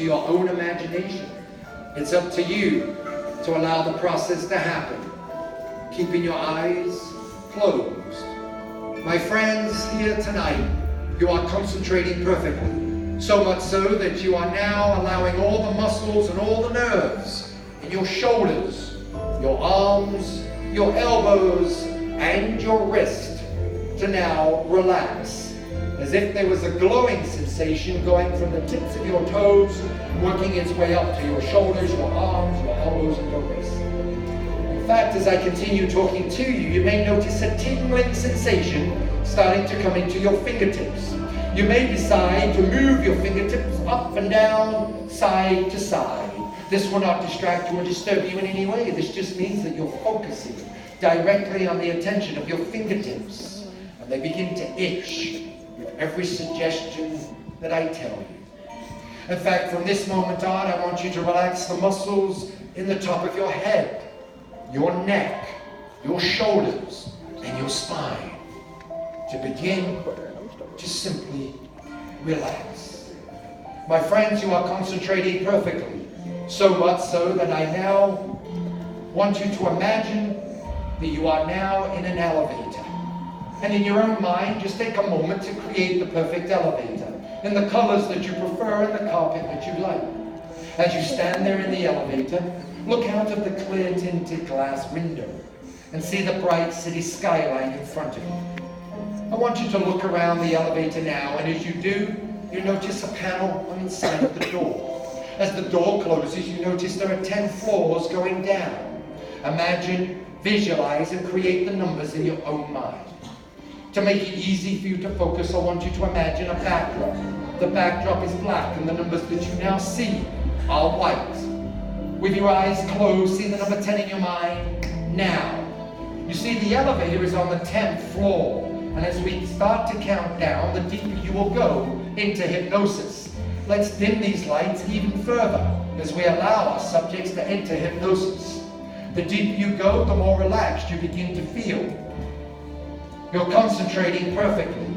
your own imagination. It's up to you to allow the process to happen, keeping your eyes closed. My friends, here tonight, you are concentrating perfectly, so much so that you are now allowing all the muscles and all the nerves in your shoulders, your arms, your elbows, and your wrist to now relax, as if there was a glowing sensation going from the tips of your toes, working its way up to your shoulders, your arms, your elbows, and your wrists. In fact, as I continue talking to you, you may notice a tingling sensation starting to come into your fingertips. You may decide to move your fingertips up and down, side to side. This will not distract you or disturb you in any way. This just means that you're focusing directly on the attention of your fingertips, and they begin to itch with every suggestion that I tell you. In fact, from this moment on, I want you to relax the muscles in the top of your head, your neck, your shoulders, and your spine. To begin, just simply relax. My friends, you are concentrating perfectly, so much so that I now want you to imagine that you are now in an elevator. And in your own mind, just take a moment to create the perfect elevator in the colors that you prefer and the carpet that you like. As you stand there in the elevator, look out of the clear tinted glass window and see the bright city skyline in front of you. I want you to look around the elevator now, and as you do, you notice a panel on the side of the door. As the door closes, you notice there are 10 floors going down. Imagine, visualize, and create the numbers in your own mind. To make it easy for you to focus, I want you to imagine a backdrop. The backdrop is black, and the numbers that you now see are white. With your eyes closed, see the number 10 in your mind now. You see the elevator is on the 10th floor. And as we start to count down, the deeper you will go into hypnosis. Let's dim these lights even further as we allow our subjects to enter hypnosis. The deeper you go, the more relaxed you begin to feel. You're concentrating perfectly,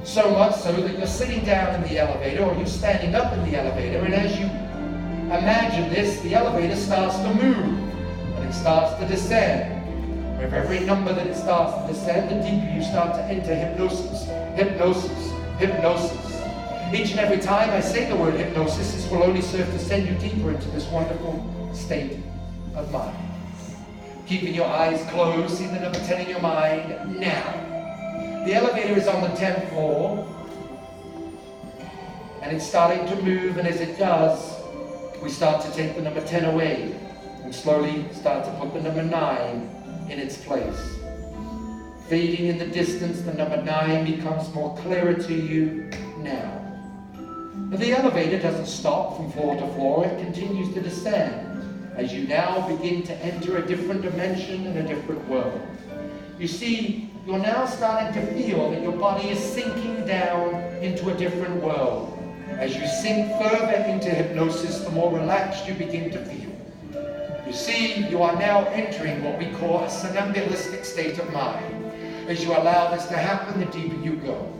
so much so that you're sitting down in the elevator or you're standing up in the elevator, and as you imagine this, the elevator starts to move and it starts to descend. With every number that it starts to descend, the deeper you start to enter hypnosis, hypnosis, hypnosis. Each and every time I say the word hypnosis, this will only serve to send you deeper into this wonderful state of mind. Keeping your eyes closed, see the number 10 in your mind now. The elevator is on the 10th floor, and it's starting to move, and as it does, we start to take the number 10 away, and slowly start to put the number 9 in its place. Fading in the distance, the number 9 becomes more clearer to you now. But the elevator doesn't stop from floor to floor, it continues to descend as you now begin to enter a different dimension and a different world. You see, you're now starting to feel that your body is sinking down into a different world. As you sink further into hypnosis, the more relaxed you begin to feel. You see, you are now entering what we call a somnambulistic state of mind. As you allow this to happen, the deeper you go.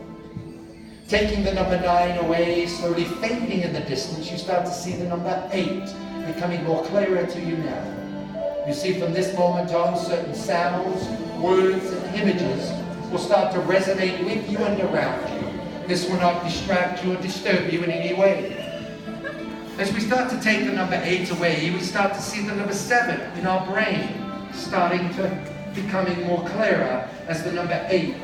Taking the number 9 away, slowly fading in the distance, you start to see the number 8 becoming more clearer to you now. You see, from this moment on, certain sounds, words, and images will start to resonate with you and around you. This will not distract you or disturb you in any way. As we start to take the number 8 away, we start to see the number 7 in our brain starting to becoming more clearer as the number 8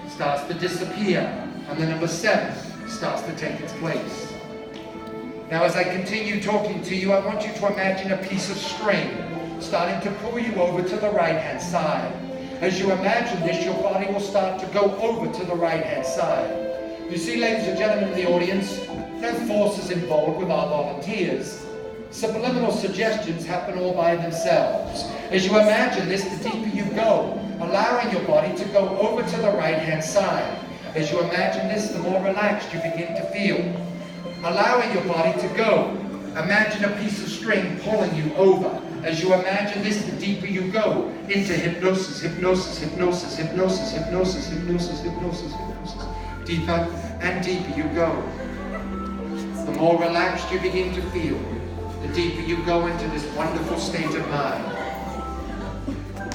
starts to disappear and the number 7 starts to take its place. Now, as I continue talking to you, I want you to imagine a piece of string starting to pull you over to the right-hand side. As you imagine this, your body will start to go over to the right-hand side. You see, ladies and gentlemen in the audience, no forces involved with our volunteers. Subliminal suggestions happen all by themselves. As you imagine this, the deeper you go, allowing your body to go over to the right-hand side. As you imagine this, the more relaxed you begin to feel. Allowing your body to go. Imagine a piece of string pulling you over. As you imagine this, the deeper you go into hypnosis, hypnosis, hypnosis, hypnosis, hypnosis, hypnosis, hypnosis, hypnosis. Deeper and deeper you go. the more relaxed you begin to feel, the deeper you go into this wonderful state of mind.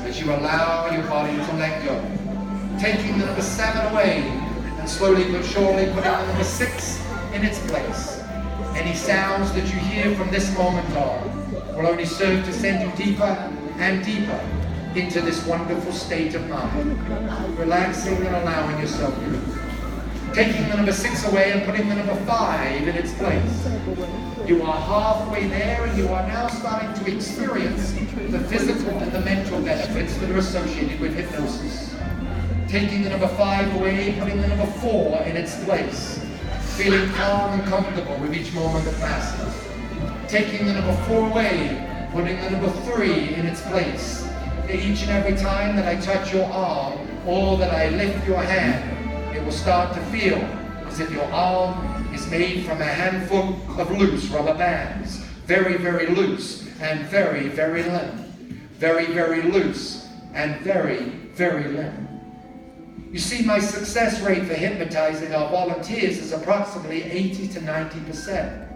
As you allow your body to let go, taking the number 7 away, and slowly but surely putting the number 6 in its place. Any sounds that you hear from this moment on will only serve to send you deeper and deeper into this wonderful state of mind, relaxing and allowing yourself to move. Taking the number 6 away and putting the number 5 in its place. You are halfway there, and you are now starting to experience the physical and the mental benefits that are associated with hypnosis. Taking the number 5 away, putting the number 4 in its place. Feeling calm and comfortable with each moment that passes. Taking the number 4 away, putting the number 3 in its place. Each and every time that I touch your arm or that I lift your hand, it will start to feel as if your arm is made from a handful of loose rubber bands. Very, very loose and very, very limp. Very, very loose and very, very limp. You see, my success rate for hypnotizing our volunteers is approximately 80 to 90%.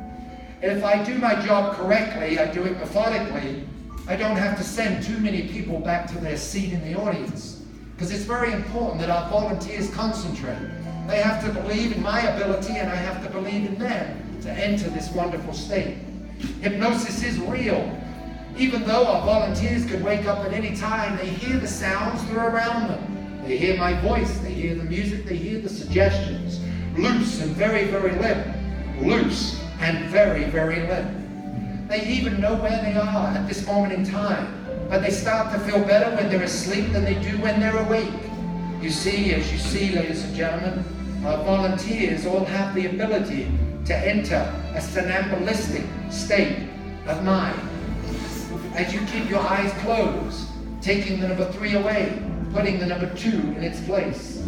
And if I do my job correctly, I do it methodically, I don't have to send too many people back to their seat in the audience. Because it's very important that our volunteers concentrate. They have to believe in my ability, and I have to believe in them to enter this wonderful state. Hypnosis is real. Even though our volunteers could wake up at any time, they hear the sounds that are around them. They hear my voice, they hear the music, they hear the suggestions. Loose and very, very limp. Loose and very, very limp. They even know where they are at this moment in time. But they start to feel better when they're asleep than they do when they're awake. You see, as you see, ladies and gentlemen, our volunteers all have the ability to enter a somnambulistic state of mind. As you keep your eyes closed, taking the number 3 away, putting the number 2 in its place.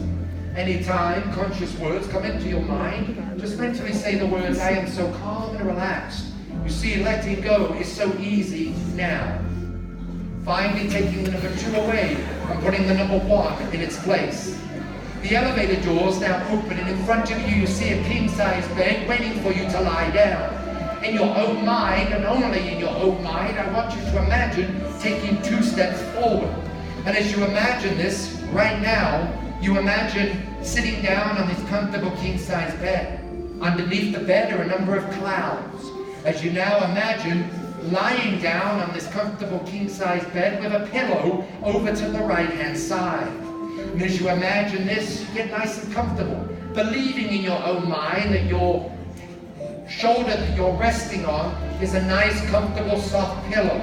Anytime conscious words come into your mind, just mentally say the words, I am so calm and relaxed. You see, letting go is so easy now. Finally taking the number 2 away and putting the number 1 in its place. The elevator doors now open, and in front of you, you see a king-size bed waiting for you to lie down. In your own mind, and only in your own mind, I want you to imagine taking 2 steps forward. And as you imagine this, right now, you imagine sitting down on this comfortable king-size bed. Underneath the bed are a number of clouds. As you now imagine lying down on this comfortable king-size bed with a pillow over to the right-hand side. And as you imagine this, you get nice and comfortable, believing in your own mind that your shoulder that you're resting on is a nice, comfortable, soft pillow.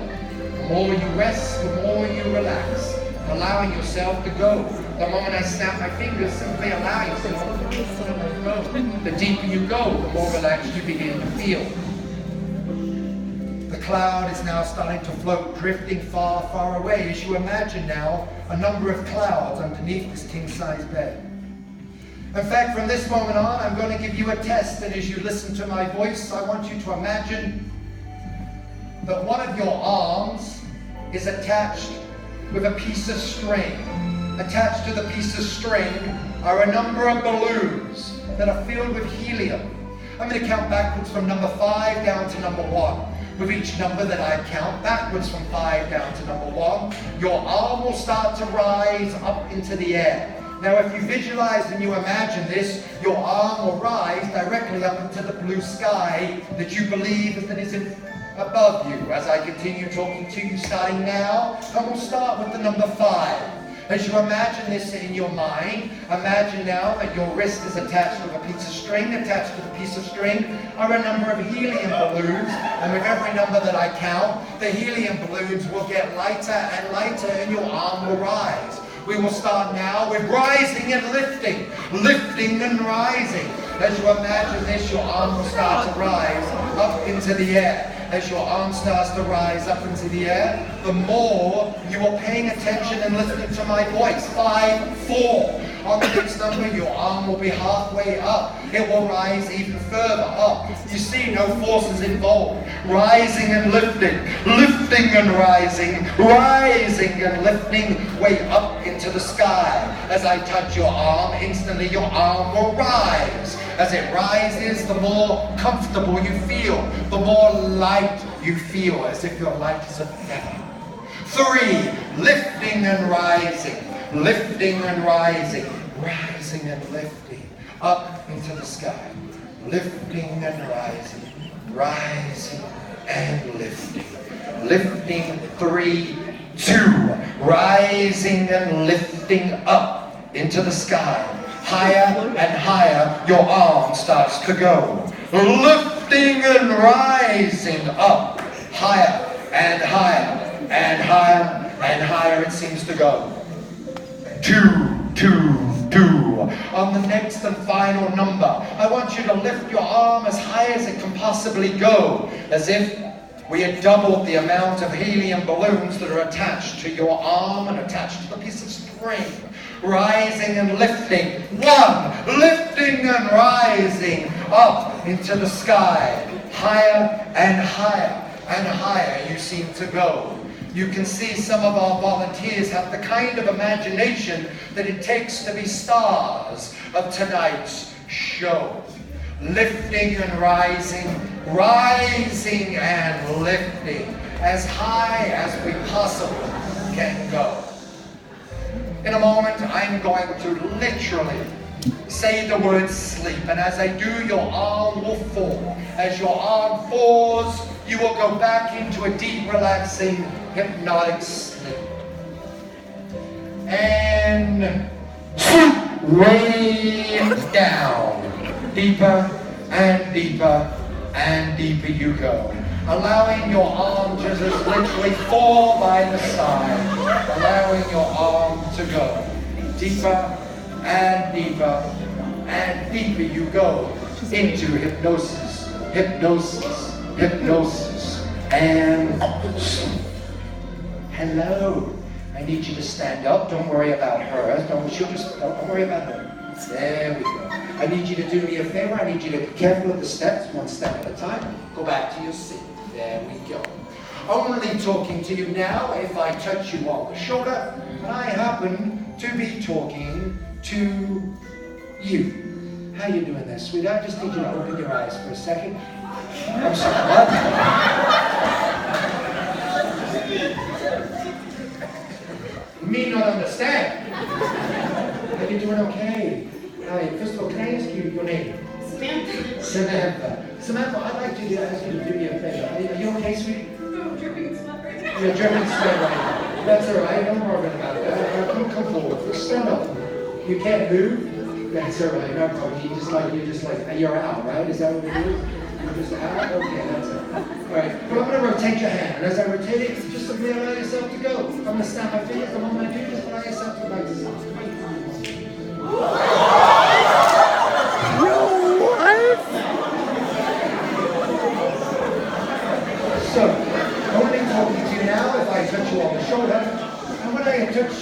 The more you rest, the more you relax, allowing yourself to go. The moment I snap my fingers, simply allow yourself to go. The deeper you go, the more relaxed you begin to feel. The cloud is now starting to float, drifting far, far away as you imagine now a number of clouds underneath this king-size bed. In fact, from this moment on, I'm going to give you a test, and as you listen to my voice, I want you to imagine that one of your arms is attached with a piece of string. Attached to the piece of string are a number of balloons that are filled with helium. I'm going to count backwards from number 5 down to number 1. With each number that I count backwards from 5 down to number 1, your arm will start to rise up into the air. Now if you visualize and you imagine this, your arm will rise directly up into the blue sky that you believe that is above you. As I continue talking to you starting now, and we'll start with the number 5. As you imagine this in your mind, imagine now that your wrist is attached with a piece of string. Attached to the piece of string are a number of helium balloons, and with every number that I count, the helium balloons will get lighter and lighter, and your arm will rise. We will start now with rising and lifting, lifting and rising. As you imagine this, your arm will start to rise up into the air. As your arm starts to rise up into the air, the more you are paying attention and listening to my voice. 5, 4. On the next number, your arm will be halfway up. It will rise even further up. You see, no forces involved. Rising and lifting, lifting and rising, rising and lifting way up into the sky. As I touch your arm, instantly your arm will rise. As it rises, the more comfortable you feel, the more light you feel, as if you're light as a feather. 3, lifting and rising, lifting and rising, rising and lifting, up into the sky. Lifting and rising, rising and lifting. Lifting, 3, 2, rising and lifting up into the sky. Higher and higher your arm starts to go. Lifting and rising up. Higher and higher and higher and higher it seems to go. 2, 2, 2. On the next and final number, I want you to lift your arm as high as it can possibly go, as if we had doubled the amount of helium balloons that are attached to your arm and attached to the piece of string. Rising and lifting. 1, lifting and rising up into the sky. Higher and higher and higher you seem to go. You can see some of our volunteers have the kind of imagination that it takes to be stars of tonight's show. Lifting and rising, rising and lifting, as high as we possibly can go. In a moment, I'm going to literally say the word sleep, and as I do, your arm will fall. As your arm falls, you will go back into a deep, relaxing, hypnotic sleep. And way down. Deeper and deeper and deeper you go. Allowing your arm to just literally fall by the side. Allowing your arm to go. Deeper and deeper and deeper you go into hypnosis, hypnosis, hypnosis, and hello. I need you to stand up. Don't worry about her. Don't worry about her. There we go. I need you to do me a favor. I need you to be careful of the steps, one step at a time. Go back to your seat. There we go. Only talking to you now if I touch you on the shoulder, and I happen to be talking to you. How you doing there, sweetheart? I just need you to open your eyes for a second. I'm sorry, what? Me not understand. Are you doing okay? Hi, first of all, can I ask you your name? Samantha. Samantha. Samantha, I'd like to ask you to do me a favor. Are you okay, sweetie? I'm dripping sweat right now. You're dripping sweat right now. That's all right. Don't worry about that. Come forward. Stand up. You can't move? That's all right. No problem. You're just like, you're out, right? Is that what it is? You're just out? Okay, that's it. All right. Well, I'm going to rotate your hand. And as I rotate it, just simply allow yourself to go. I'm going to snap my fingers. The moment I do, just allow yourself to relax. So, only talking to you now if I touch you on the shoulder, and when I touch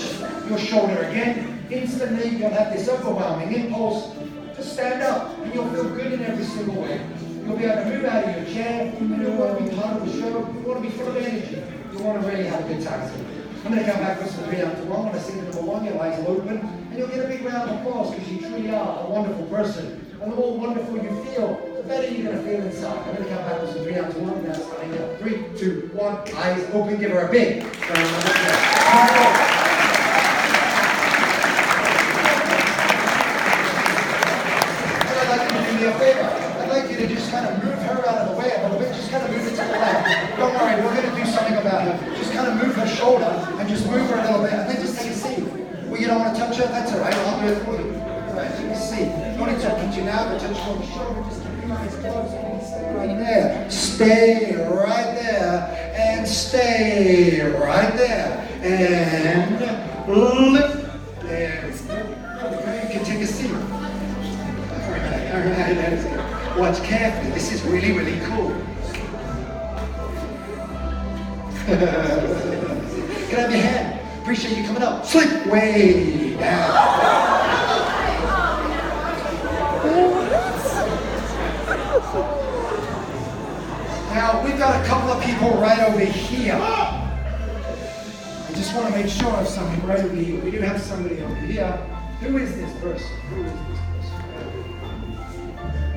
your shoulder again, instantly you'll have this overwhelming impulse to stand up, and you'll feel good in every single way. You'll be able to move out of your chair, and you'll want to be part of the show, you want to be full of energy, you want to really have a good time. I'm going to come back with some 3 down to 1. When I sing number 1, your eyes will open, and you'll get a big round of applause because you truly are a wonderful person. And the more wonderful you feel, the better you're going to feel inside. I'm going to come back with some 3 down to 1. Now starting up. 3, 2, 1. Eyes open. Give her a big round of applause. I'd like you to do me a favor. I'd like you to just kind of move her out of the way a little bit. Just kind of move it to the left. Don't worry, we're going to do something about her. Just kind of move her shoulder and just move her a little bit. And then just take a seat. Well, you don't want to touch her? That's all right. I'll do it for you. All right, take a seat. I'm only talking to you now, but touch you on the shoulder. Just keep your eyes closed. Stay right there. Stay right there. And stay right there. And lift. There we go. You can take a seat. All right, that's good. Watch carefully. This is really, really cool. Can I have your hand? Appreciate you coming up. Sleep way down. Now, we've got a couple of people right over here. I just want to make sure of something right over here. We do have somebody over here. Who is this person? Who is this person?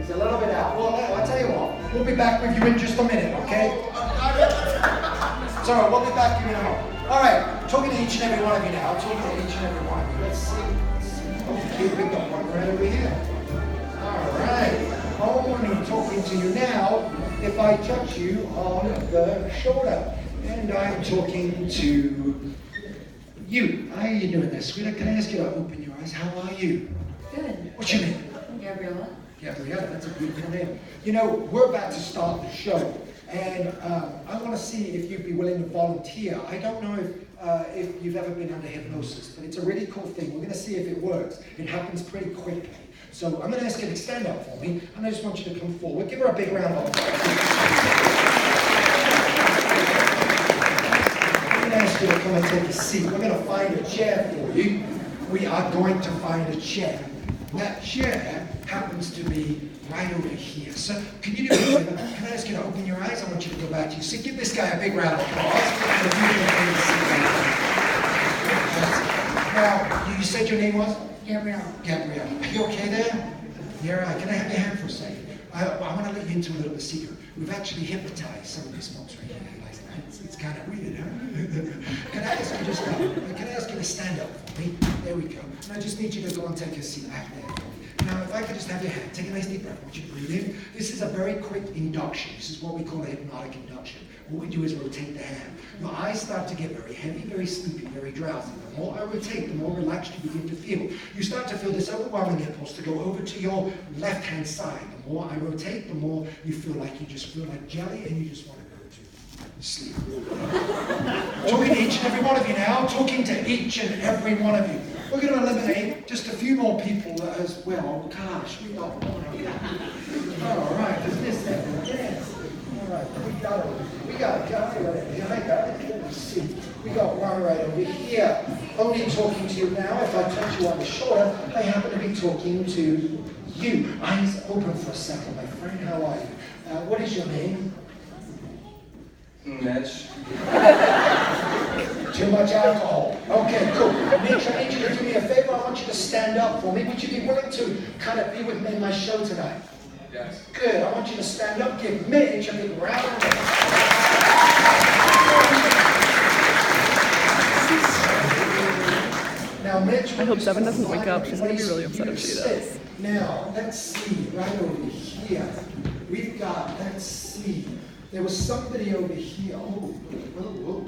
He's a little bit out. Well, I'll tell you what. We'll be back with you in just a minute, okay? It's all right. We'll be back with you in a moment. All right. Talking to each and every one of you now. Talking to each and every one of you. Let's see. Okay, we got one right over here. All right. Only talking to you now if I touch you on the shoulder. And I'm talking to you. How are you doing there, sweetheart? Can I ask you to open your eyes? How are you? Good. What's your name? Gabriella. Gabriella, that's a beautiful name. You know, we're about to start the show, and I want to see if you'd be willing to volunteer. I don't know if you've ever been under hypnosis, but it's a really cool thing. We're going to see if it works. It happens pretty quickly. So I'm going to ask you to stand up for me, and I just want you to come forward. Give her a big round of applause. I'm going to ask you to come and take a seat. We're going to find a chair for you. We are going to find a chair. That chair happens to be right over here. So can you do me a favor? Can I ask you to open your eyes? I want you to go back to your seat. Give this guy a big round of applause. Now, you said your name was? Gabriella. Gabrielle. Are you okay there? You're right. Can I have your hand for a second? I want to let you into a little bit of secret. We've actually hypnotized some of these folks right here. It's kind of weird, huh? Can I ask you to stand up for me? There we go. And I just need you to go and take a seat back there. Now, if I could just have your hand, take a nice deep breath. I want you to breathe in. This is a very quick induction. This is what we call a hypnotic induction. What we do is rotate the hand. Your eyes start to get very heavy, very sleepy, very drowsy. The more I rotate, the more relaxed you begin to feel. You start to feel this overwhelming impulse to go over to your left-hand side. The more I rotate, the more you feel like jelly, and you just want to go to sleep. Talking to each and every one of you now. Talking to each and every one of you. We're going to eliminate just a few more people as well. Gosh, we got one over here. All right, there's this and yes. All right, we got a guy right here. Let's see. We got one right over here. Only talking to you now. If I touch you on the shoulder, I happen to be talking to you. Eyes open for a second, my friend. How are you? What is your name? Mitch. Too much alcohol. Okay, cool. Mitch, I need you to do me a favor. I want you to stand up for me. Would you be willing to kind of be with me in my show tonight? Yes. Good. I want you to stand up. Give Mitch a big round of applause. Now, Mitch, I hope Devin doesn't wake up. She's going to be really upset if she does. Now, let's see. Right over here. We've got, let's see. There was somebody over here. Oh, whoa.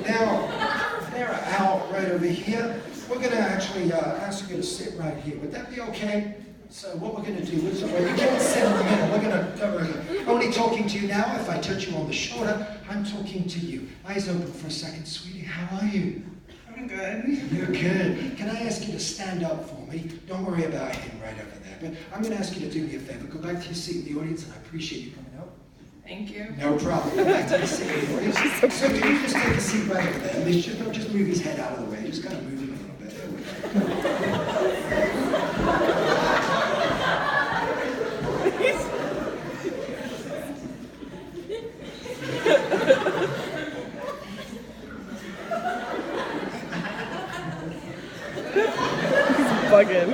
Now, they're out right over here. We're going to actually ask you to sit right here. Would that be okay? So what we're going to do is, you can't sit in the middle. We're going to, only talking to you now. If I touch you on the shoulder, I'm talking to you. Eyes open for a second, sweetie. How are you? I'm good. You're good. Can I ask you to stand up for me? Don't worry about him right over there. But I'm going to ask you to do me a favor. Go back to your seat in the audience, and I appreciate you coming out. Thank you. No problem. Go back to your seat in the audience. So can you just take a seat right over there? Don't just move his head out of the way. Just kind of move him a little bit. There we go. Bugging.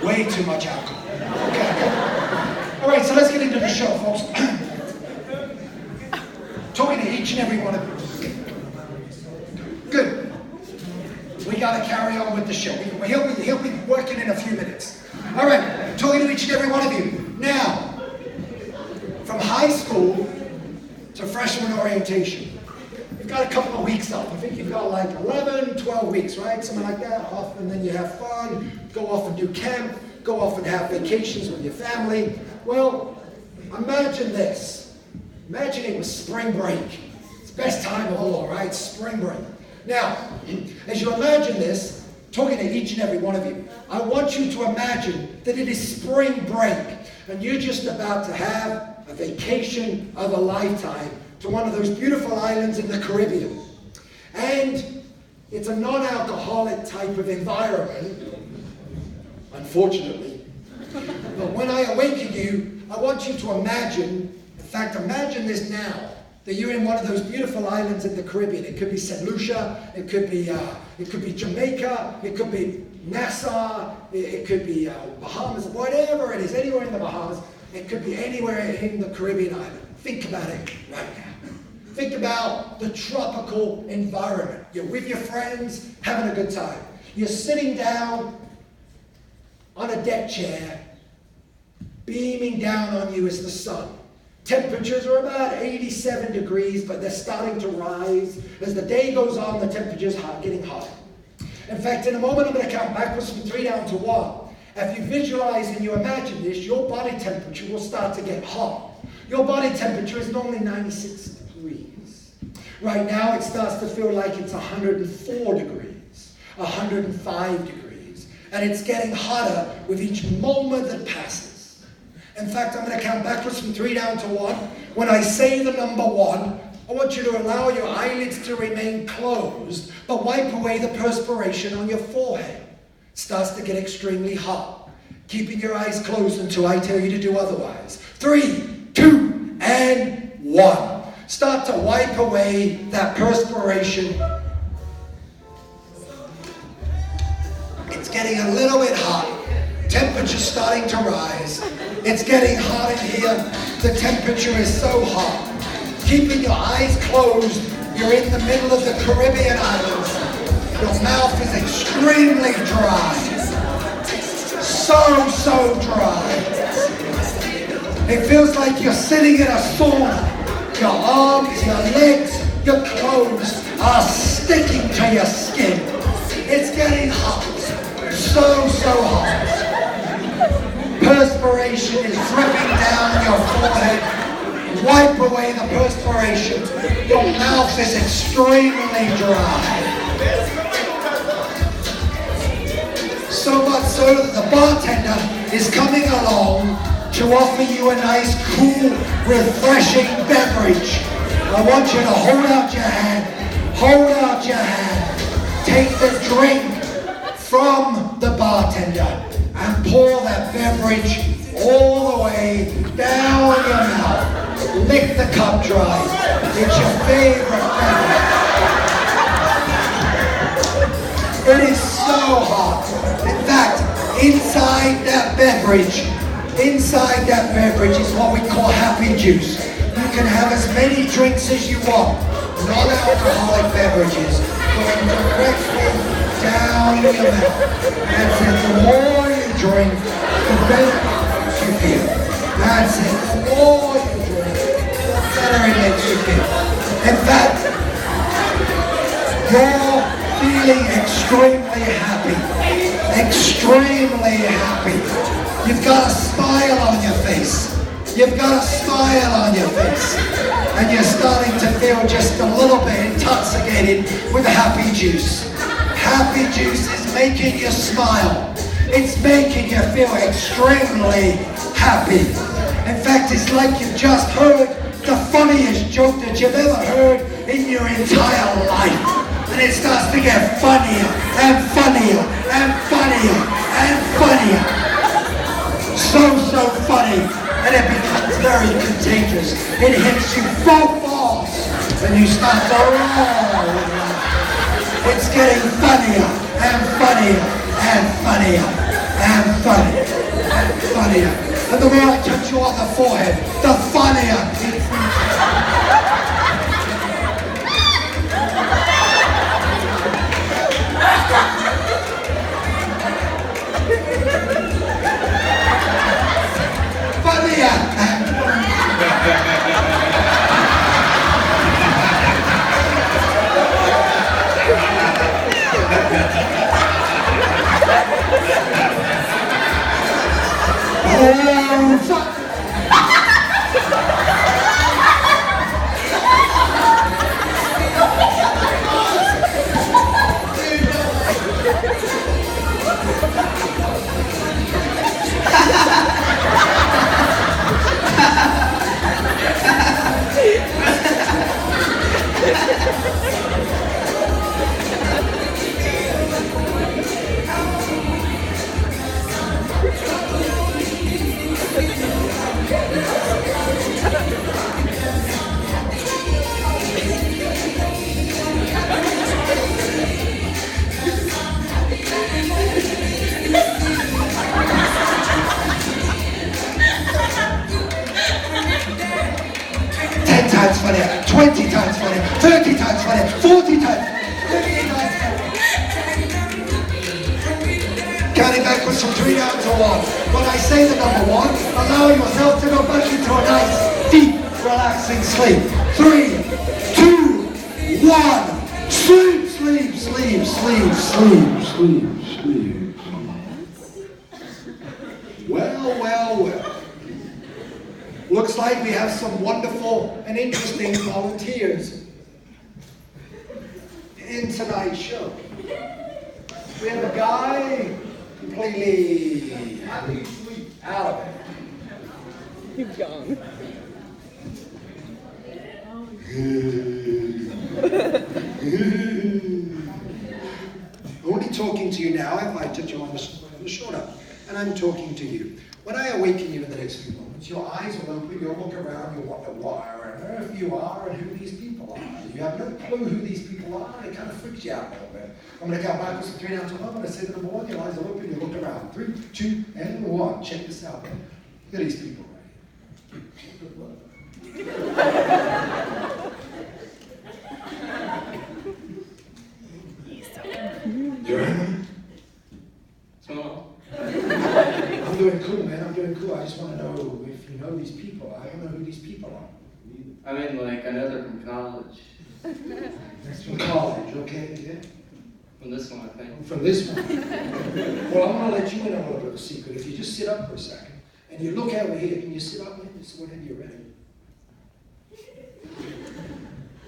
Way too much alcohol. Okay. All right, so let's get into the show, folks. Talking to each and every one of you. Good. We got to carry on with the show. He'll be working in a few minutes. All right, talking to each and every one of you. Now, from high school to freshman orientation, you've got a couple of weeks off. I think you've got like 11, 12 weeks, right? Something like that off, and then you have fun, go off and do camp, go off and have vacations with your family. Well, imagine this. Imagine it was spring break. It's the best time of all, right? Spring break. Now, as you imagine this, talking to each and every one of you, I want you to imagine that it is spring break, and you're just about to have a vacation of a lifetime to one of those beautiful islands in the Caribbean. And it's a non-alcoholic type of environment, unfortunately. But when I awaken you, I want you to imagine In fact, imagine this now, that you're in one of those beautiful islands in the Caribbean. It could be St. Lucia, it could be Jamaica, it could be Nassau, it could be Bahamas, whatever it is, anywhere in the Bahamas. It could be anywhere in the Caribbean island. Think about it right now. Think about the tropical environment. You're with your friends, having a good time. You're sitting down on a deck chair, beaming down on you is the sun. Temperatures are about 87 degrees, but they're starting to rise. As the day goes on, the temperature's getting hotter. In fact, in a moment, I'm going to count backwards from 3 down to 1. If you visualize and you imagine this, your body temperature will start to get hot. Your body temperature is normally 96 degrees. Right now, it starts to feel like it's 104 degrees, 105 degrees. And it's getting hotter with each moment that passes. In fact, I'm going to count backwards from 3 down to 1. When I say the number 1, I want you to allow your eyelids to remain closed, but wipe away the perspiration on your forehead. It starts to get extremely hot. Keeping your eyes closed until I tell you to do otherwise. 3, 2, and 1. Start to wipe away that perspiration. It's getting a little bit hot. Temperature's starting to rise. It's getting hot in here. The temperature is so hot. Keeping your eyes closed, you're in the middle of the Caribbean islands. Your mouth is extremely dry. So dry. It feels like you're sitting in a sauna. Your arms, your legs, your clothes are sticking to your skin. It's getting hot. So hot. Perspiration is dripping down your forehead. Wipe away the perspiration. Your mouth is extremely dry. So much so that the bartender is coming along to offer you a nice, cool, refreshing beverage. I want you to hold out your hand. Hold out your hand. Take the drink from the bartender and pour that beverage all the way down your mouth. Lick the cup dry. It's your favorite beverage. It is so hot. In fact, inside that beverage is what we call happy juice. You can have as many drinks as you want. Non-alcoholic beverages going directly down your mouth. That's it. The more you drink, the better you feel. That's it. The more you drink, the better it makes you feel. In fact, you're feeling extremely happy. Extremely happy. You've got a smile on your face. You've got a smile on your face. And you're starting to feel just a little bit intoxicated with happy juice. Happy juice is making you smile. It's making you feel extremely happy. In fact, it's like you've just heard the funniest joke that you've ever heard in your entire life. And it starts to get funnier and funnier and funnier and funnier. So funny. And it becomes very contagious. It hits you full force. And you start to roll. It's getting funnier and funnier and funnier and funnier and funnier. And the more I touch you on the forehead, the funnier it funny, 30 times funny, 40 times funny, 50 times funny. Counting backwards from 3 down to 1. When I say the number 1, allow yourself to go back into a nice, deep, relaxing sleep. 3, 2, 1. Sleep, sleep, sleep, sleep, sleep, sleep, sleep. Well. Looks like we have some wonderful and interesting volunteers in tonight's show. We have a guy completely out of it. He's gone. Only talking to you now, if I touch you on the shoulder, and I'm talking to you. When I awaken you in the next few moments, your eyes will open, you'll look around, you'll wonder why on earth you are and who these people are. You have no clue who these people are, and it kind of freaks you out a little bit. I'm going to count backwards from 3 down to 1. I'm going to say the number 1, your eyes will open, you look around. 3, 2, and 1. Check this out, man. Look at these people right here. You're right. I'm doing cool, man. I'm doing cool. I just want to know if you know these people. I don't know who these people are. I mean, like, I know they're from college. That's from college, okay? Yeah. From this one, I think. From this one. Well, I'm going to let you in on a little bit of a secret. If you just sit up for a second and you look over here, can you sit up, man? Just whenever you're ready.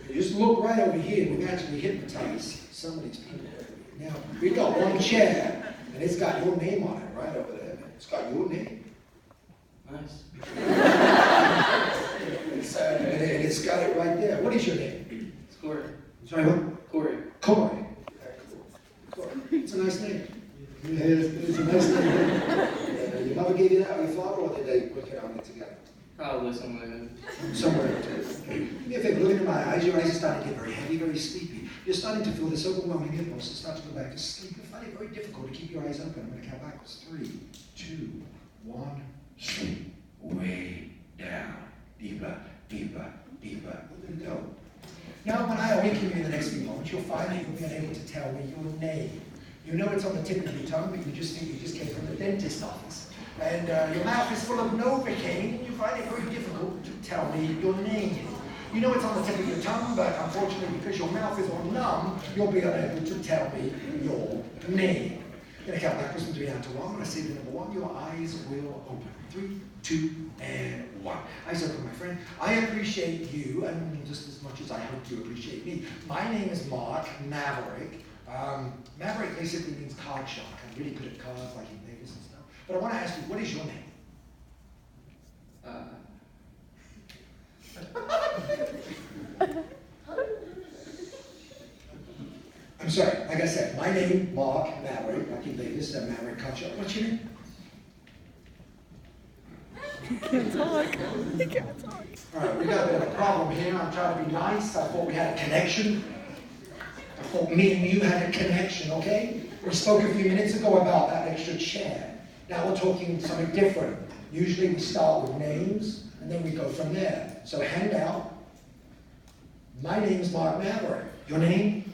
You just look right over here. We've actually hypnotized some of these people. Now, we've got one chair, and it's got your name on it right over there, man. It's got your name. Nice. And it's got it right there. What is your name? It's Corey. Sorry, what? Corey. Corey. Corey. It's a nice name. It's a nice name. Your mother gave you that, or your father, or did they put it on it together? Probably somewhere. Somewhere. Do me a favor, look into my eyes. Your eyes are starting to get very heavy, very sleepy. You're starting to feel this overwhelming impulse to start to go back to sleep. You find it very difficult to keep your eyes open. I'm going to count backwards. 3, 2, 1. Sleep. Way down. Deeper, deeper, deeper. Let it go. Now, when I awaken you in the next few moments, you'll find that you'll be unable to tell me your name. You know it's on the tip of your tongue, but you just think you just came from the dentist's office. And your mouth is full of Novocaine, and you find it very difficult to tell me your name. You know it's on the tip of your tongue, but unfortunately, because your mouth is all numb, you'll be unable to tell me your name. I'm going to count backwards from 3 down to 1. When I say the number 1, your eyes will open. 3, 2, and 1. Eyes open, my friend. I appreciate you, and just as much as I hope you appreciate me. My name is Mark Mavrick. Maverick basically means card shark. I'm really good at cards, like in Vegas and stuff. But I want to ask you, what is your name? I'm sorry, like I said, my name, Mark Maverick, like in Vegas, Maverick card shark. What's your name? He can't talk. He can't talk. All right, we got a bit of a problem here. I'm trying to be nice. I thought we had a connection. I thought me and you had a connection, okay? We spoke a few minutes ago about that extra chair. Now we're talking something different. Usually we start with names, and then we go from there. So hand out. My name's Mark Maverick. Your name?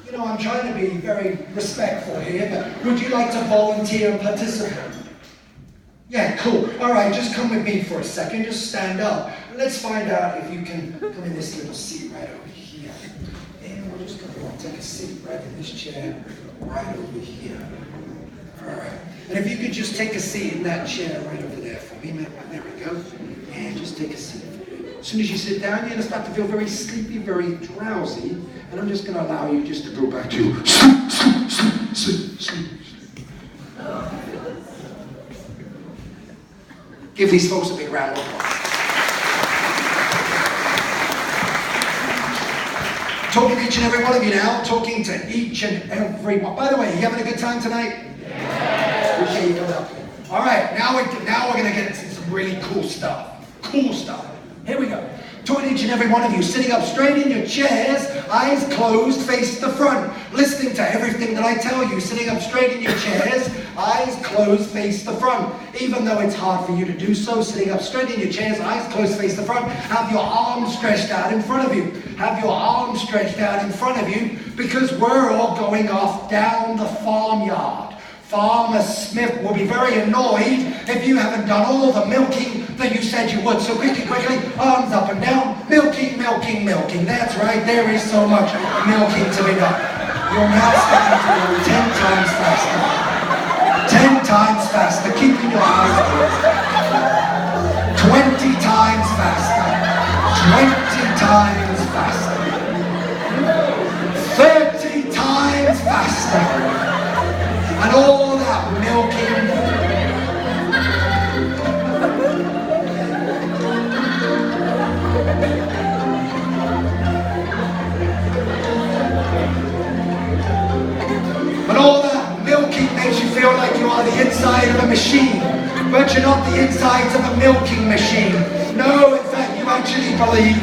You know, I'm trying to be very respectful here, but would you like to volunteer and participate? Yeah, cool. All right, just come with me for a second. Just stand up. Let's find out if you can come in this little seat right over here. And we're just going to take a seat right in this chair right over here. All right. And if you could just take a seat in that chair right over there for me. There we go. And just take a seat. As soon as you sit down, you're going to start to feel very sleepy, very drowsy. And I'm just going to allow you just to go back to sleep, sleep, sleep, sleep, sleep. Give these folks a big round of applause. Talking to each and every one of you now. Talking to each and every one. By the way, you having a good time tonight? Yeah. Appreciate you coming up. All right, now we're going to get into some really cool stuff. Cool stuff. Here we go. Talking to each and every one of you, sitting up straight in your chairs, eyes closed, face to the front. listening to everything that I tell you, sitting up straight in your chairs, eyes closed, face the front. Even though it's hard for you to do so, sitting up straight in your chairs, eyes closed, face the front, have your arms stretched out in front of you. Have your arms stretched out in front of you, because we're all going off down the farmyard. Farmer Smith will be very annoyed if you haven't done all the milking that you said you would. So quickly, arms up and down, milking. That's right, there is so much milking to be done. You're now starting to go 10 times faster. 10 times faster, keeping your eyes closed. 20 times faster. 20 times faster. 30 times faster. And all that milking. And all that milking makes you feel like you are the inside of a machine. But you're not the insides of a milking machine. No, in fact, you actually believe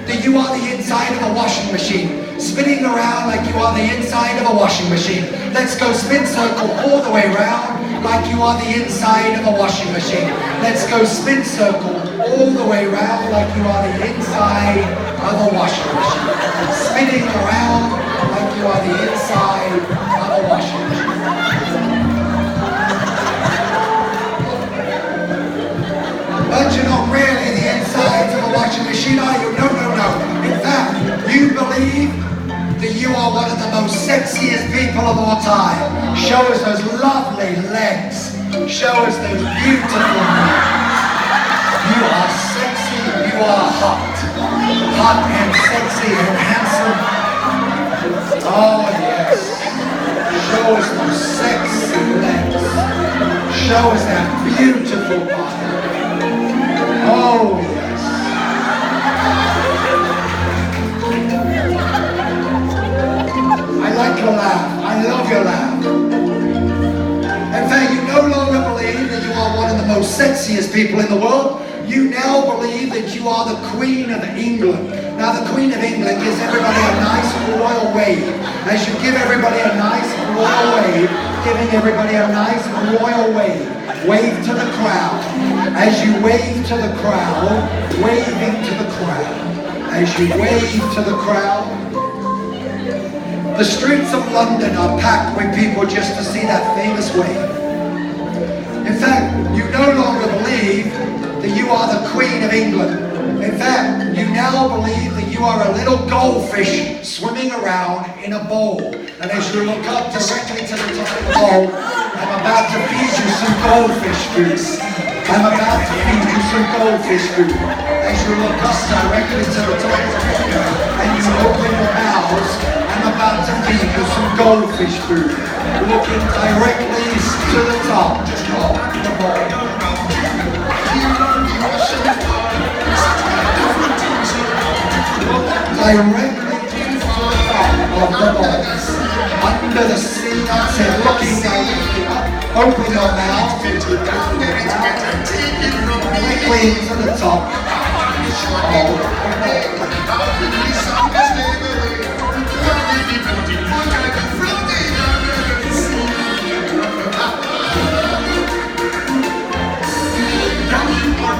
that you are the inside of a washing machine. Spinning around like you are the inside of a washing machine. Let's go spin circle all the way around like you are the inside of a washing machine. Let's go spin circle all the way around like you are the inside of a washing machine. Spinning around like you are the inside of a washing machine. But you're not really the insides of a washing machine, are you? No. In fact, you believe that you are one of the most sexiest people of all time. Show us those lovely legs. Show us those beautiful legs. You are sexy, you are hot. Hot and sexy and handsome. Oh yes. Show us those sexy legs. Show us that beautiful body. Oh yes. I like your laugh. I love your laugh. In fact, you no longer believe that you are one of the most sexiest people in the world. You now believe that you are the Queen of England. Now, the Queen of England gives everybody a nice royal wave. As you give everybody a nice royal wave, giving everybody a nice royal wave. Wave to the crowd. As you wave to the crowd, waving to the crowd. As you wave to the crowd, the streets of London are packed with people just to see that famous wave. In fact, you no longer believe that you are the Queen of England. In fact, you now believe that you are a little goldfish swimming around in a bowl. And as you look up directly to the top of the bowl, I'm about to feed you some goldfish food. I'm about to feed you some goldfish food. As you look up directly to the top of the bowl and you open your mouths, I'm about to feed you some goldfish food. Looking directly to the top of the bowl. Directly to the top of the bowl. Under the sea, that's it. Looking directly up. Open your mouth. Directly to the top of the bowl.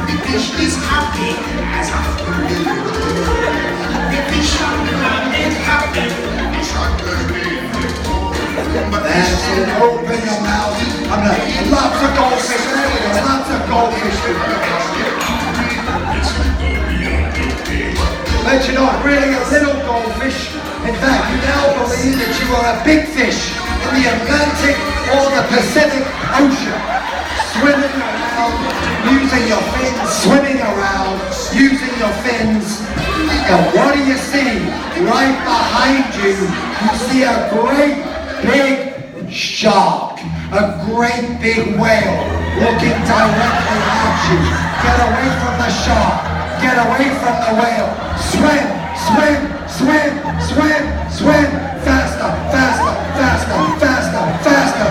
The fish is happy as after the fish on the land is happy. Fish on the That's it. Open your mouth. I'm gonna lots of goldfish. There we go. Lots of goldfish. But you're not really a little goldfish. In fact, you now believe that you are a big fish in the Atlantic or the Pacific Ocean. Swimming around, using your fins, swimming around, using your fins. And what do you see? Right behind you, you see a great big shark, a great big whale looking directly at you. Get away from the shark, get away from the whale. Swim, swim, swim, swim, swim. Faster, faster, faster, faster, faster.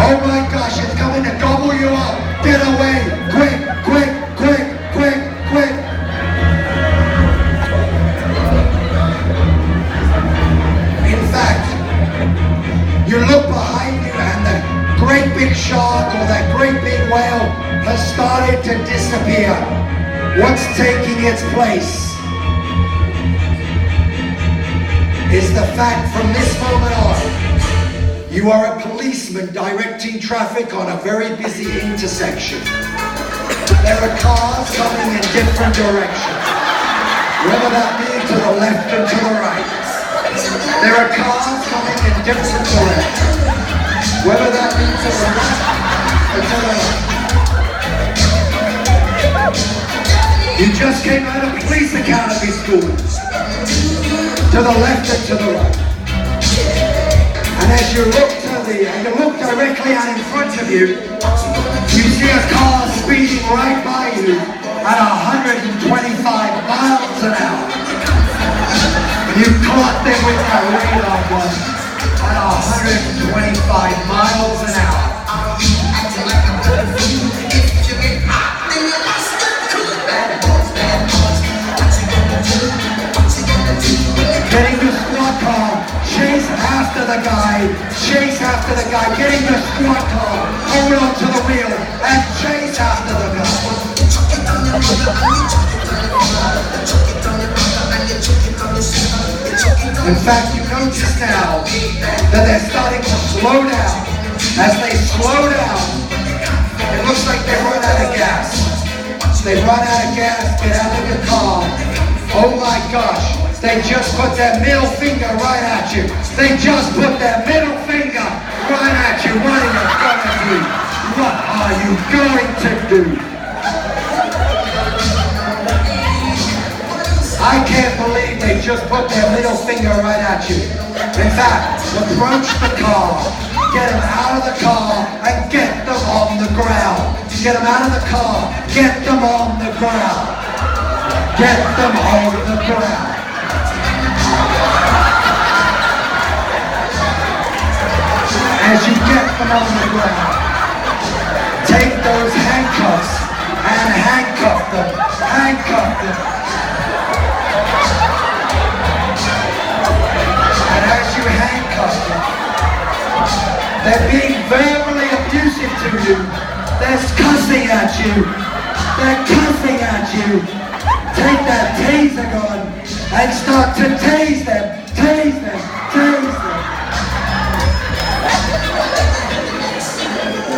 Oh my gosh, it's coming to gobble you up. Get away, quick, quick, quick, quick, quick. whale has started to disappear. What's taking its place is the fact from this moment on, you are a policeman directing traffic on a very busy intersection. There are cars coming in different directions, whether that be to the left or to the right. There are cars coming in different directions, whether that be to the left or to the right. You just came out of police academy school, to the left and to the right. And as you look directly out in front of you, you see a car speeding right by you at 125 miles an hour. And you caught them with that radar gun at 125 miles an hour. Getting the squad car, chase after the guy, getting the squad car, hold on to the wheel, and chase after the guy. In fact, you notice now that they're starting to slow down. As they slow down, it looks like they run out of gas. They run out of gas, get out of the car. Oh my gosh. They just put their middle finger right at you. They just put their middle finger right at you. What are you gonna do? What are you going to do? I can't believe they just put their middle finger right at you. In fact, approach the car, get them out of the car, and get them on the ground. Get them out of the car, get them on the ground. Get them on the ground. As you get them on the ground, take those handcuffs and handcuff them. And as you handcuff them, they're being verbally abusive to you. They're cussing at you. Take that taser gun and start to tase them.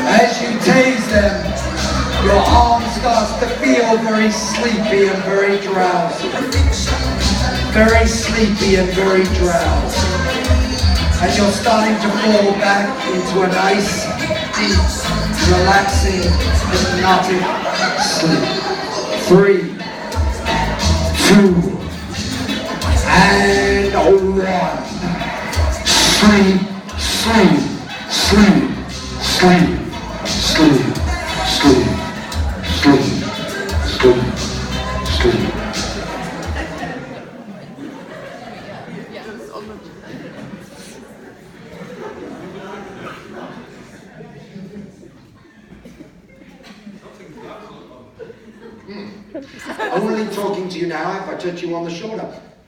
As you tase them, your arm starts to feel very sleepy and very drowsy. And you're starting to fall back into a nice, deep, relaxing, hypnotic sleep. 3, 2, and 1. Sleep. I'm only talking to you now if I touch you on the shoulder.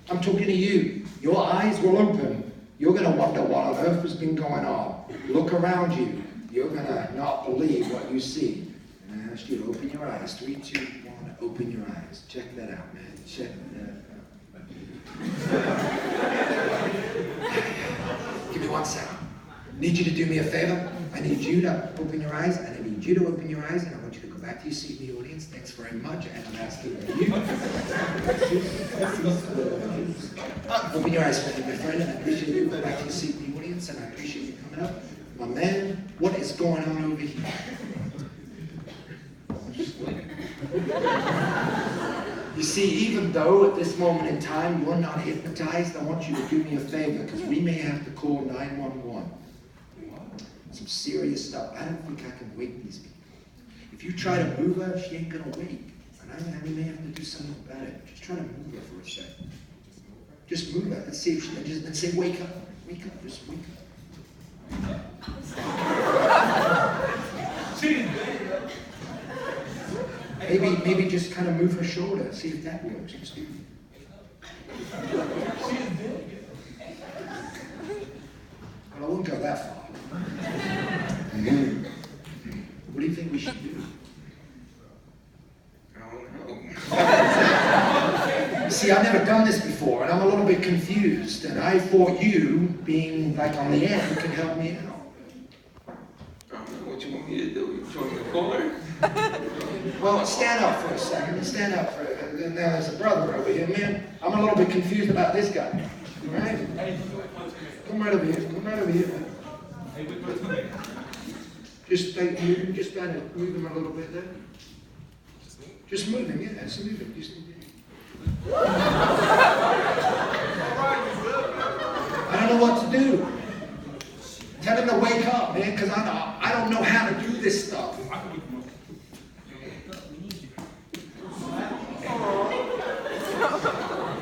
I'm talking to you. Your eyes will open. You're going to wonder what on earth has been going on. Look around you. You're going to not believe what you see. And I ask you to open your eyes. 3, 2, 1. Open your eyes. Check that out, man. Check that out. Give me 1 second. I need you to do me a favor. I need you to open your eyes, and I need you to open your eyes, and I want you to go back to your seat in the audience. Thanks very much, and I'm asking you. Open your eyes for me, my friend, and I appreciate you. Go back to your seat in the audience, and I appreciate you coming up. My man, what is going on over here? You see, even though at this moment in time you're not hypnotized, I want you to do me a favor, because we may have to call 911. Some serious stuff. I don't think I can wake these people. If you try to move her, she ain't gonna wake. And we may have to do something about it. Just try to move her for a second. Just move her. Let's see if she, let's say wake up. Wake up, just wake up. Maybe just kind of move her shoulder, see if that works. Just do. Well, I won't go that far. What do you think we should do? I don't know. See, I've never done this before, and I'm a little bit confused, and I thought you, being like on the end, could help me out. I don't know what you want me to do. You want me to corner? Well, stand up for a second. Stand up for a second. Now, there's a brother over here, man. I'm a little bit confused about this guy. All right? Come right over here. Come right over here. Just stay moving. Just kind of move him a little bit there. Just move him, yeah. Just move him. I don't know what to do. Tell him to wake up, man, because I don't know how to do this stuff.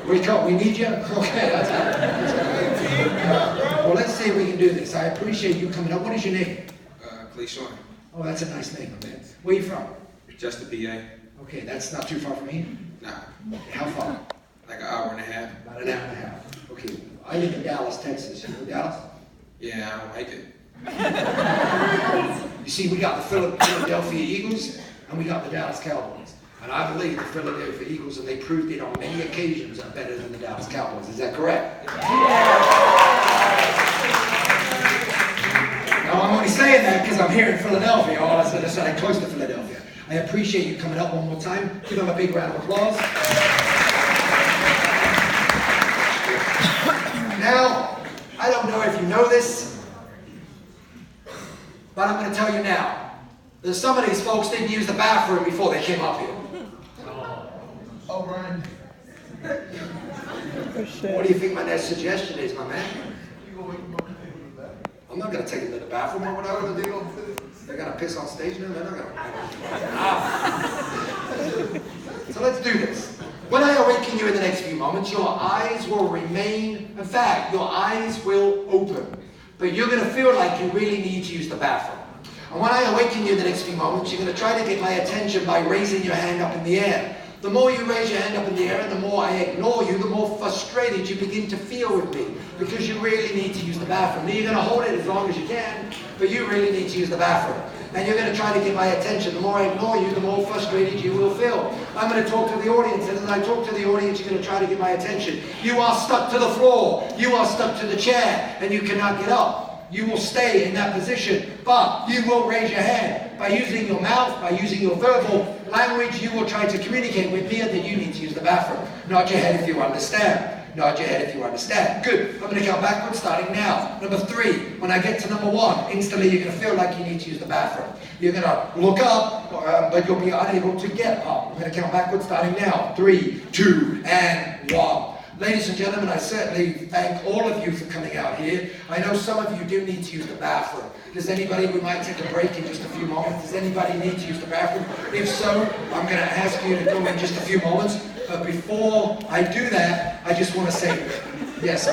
Wake up, we need you? Okay, that's well, let's see if we can do this. I appreciate you coming up. What is your name? Clay Sean. Oh, that's a nice name, man. Where are you from? Just the PA. Okay, that's not too far from here. Nah, How far? like an hour and a half. About an hour and a half. Okay, I live in Dallas, Texas. You know Dallas? Yeah, I don't like it. You see, we got the Philadelphia Eagles and we got the Dallas Cowboys. And I believe the Philadelphia Eagles, and they proved it on many occasions, are better than the Dallas Cowboys. Is that correct? Now, I'm only saying that because I'm here in Philadelphia. All I said is I'm close to Philadelphia. I appreciate you coming up one more time. Give them a big round of applause. Now, I don't know if you know this, but I'm going to tell you now. That some of these folks didn't use the bathroom before they came up here. Oh, Ryan. What do you think my next suggestion is, my man? I'm not going to take them to the bathroom. What would I want to do? They're going to piss on stage now? They're not going to. So let's do this. When I awaken you in the next few moments, your eyes will remain, in fact, your eyes will open. But you're going to feel like you really need to use the bathroom. And when I awaken you in the next few moments, you're going to try to get my attention by raising your hand up in the air. The more you raise your hand up in the air and the more I ignore you, the more frustrated you begin to feel with me because you really need to use the bathroom. Now you're going to hold it as long as you can, but you really need to use the bathroom. And you're going to try to get my attention. The more I ignore you, the more frustrated you will feel. I'm going to talk to the audience, and as I talk to the audience, you're going to try to get my attention. You are stuck to the floor. You are stuck to the chair, and you cannot get up. You will stay in that position, but you will raise your hand. By using your mouth, by using your verbal language, you will try to communicate with me that you need to use the bathroom. Nod your head if you understand. Nod your head if you understand. Good. I'm going to count backwards starting now. Number 3. When I get to number 1, instantly you're going to feel like you need to use the bathroom. You're going to look up, but you'll be unable to get up. I'm going to count backwards starting now. 3, 2, and 1. Ladies and gentlemen, I certainly thank all of you for coming out here. I know some of you do need to use the bathroom. Does anybody, we might take a break in just a few moments. Does anybody need to use the bathroom? If so, I'm going to ask you to go in just a few moments. But before I do that, I just want to say, yes,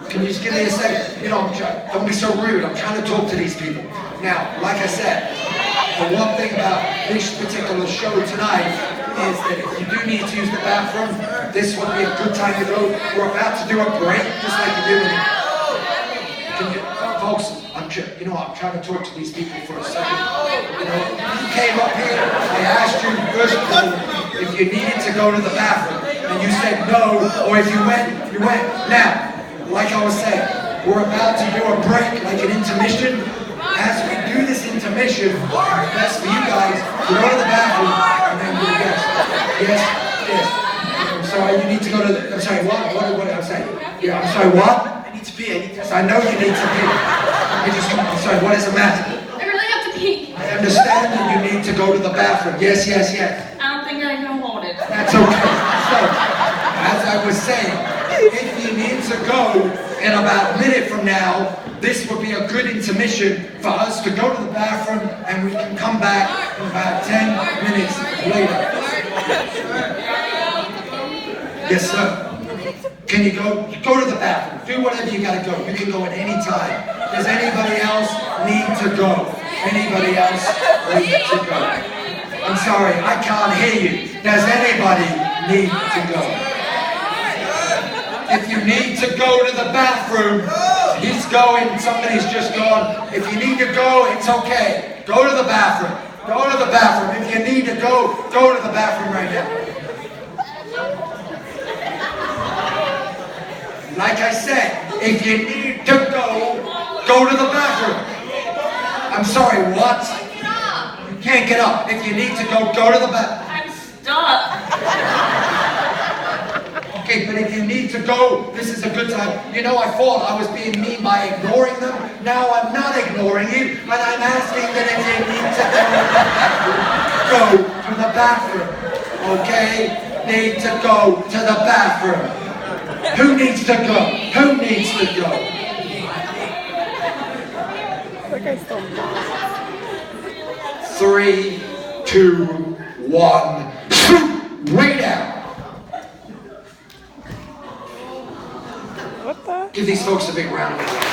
can you just give me a second? You know, don't be so rude. I'm trying to talk to these people. Now, like I said, the one thing about this particular show tonight is that if you do need to use the bathroom, this would be a good time to go. We're about to do a break, just like you do. Can you, folks, I'm trying to talk to these people for a second. You know, you came up here, I asked you first of all if you needed to go to the bathroom, and you said no, or if you went, you went. Now, like I was saying, we're about to do a break, like an intermission. As we do this intermission, that's for you guys to go to the bathroom and then do the yes. Yes, yes. I'm sorry, you need to go to the, I'm sorry, what I'm saying? Yeah, I'm sorry, what? I need to pee. Yes, I know you need to pee. I'm sorry, what is the matter? I really have to pee. I understand that you need to go to the bathroom. Yes, yes, yes. I don't think I can hold it. That's okay. So, as I was saying, if you need to go in about a minute from now, this would be a good intermission for us to go to the bathroom and we can come back in about 10 minutes later. Yes, sir. Can you go to the bathroom? Do whatever you gotta go. You can go at any time. Does anybody else need to go? Anybody else need to go? I'm sorry, I can't hear you. Does anybody need to go? If you need to go to the bathroom, he's going, somebody's just gone. If you need to go, it's okay. Go to the bathroom. Go to the bathroom. If you need to go to the bathroom right now. Like I said, if you need to go to the bathroom. I'm sorry, what? Get up. You can't get up. If you need to go to the bathroom. I'm stuck. Okay, but if you need to go, this is a good time. You know, I thought I was being mean by ignoring them. Now I'm not ignoring you, and I'm asking that if you need to go to the bathroom. Okay? Need to go to the bathroom. Who needs to go? Who needs to go? That guy's so mad. 3, 2, 1. Way down. What the? Give these folks a big round of applause.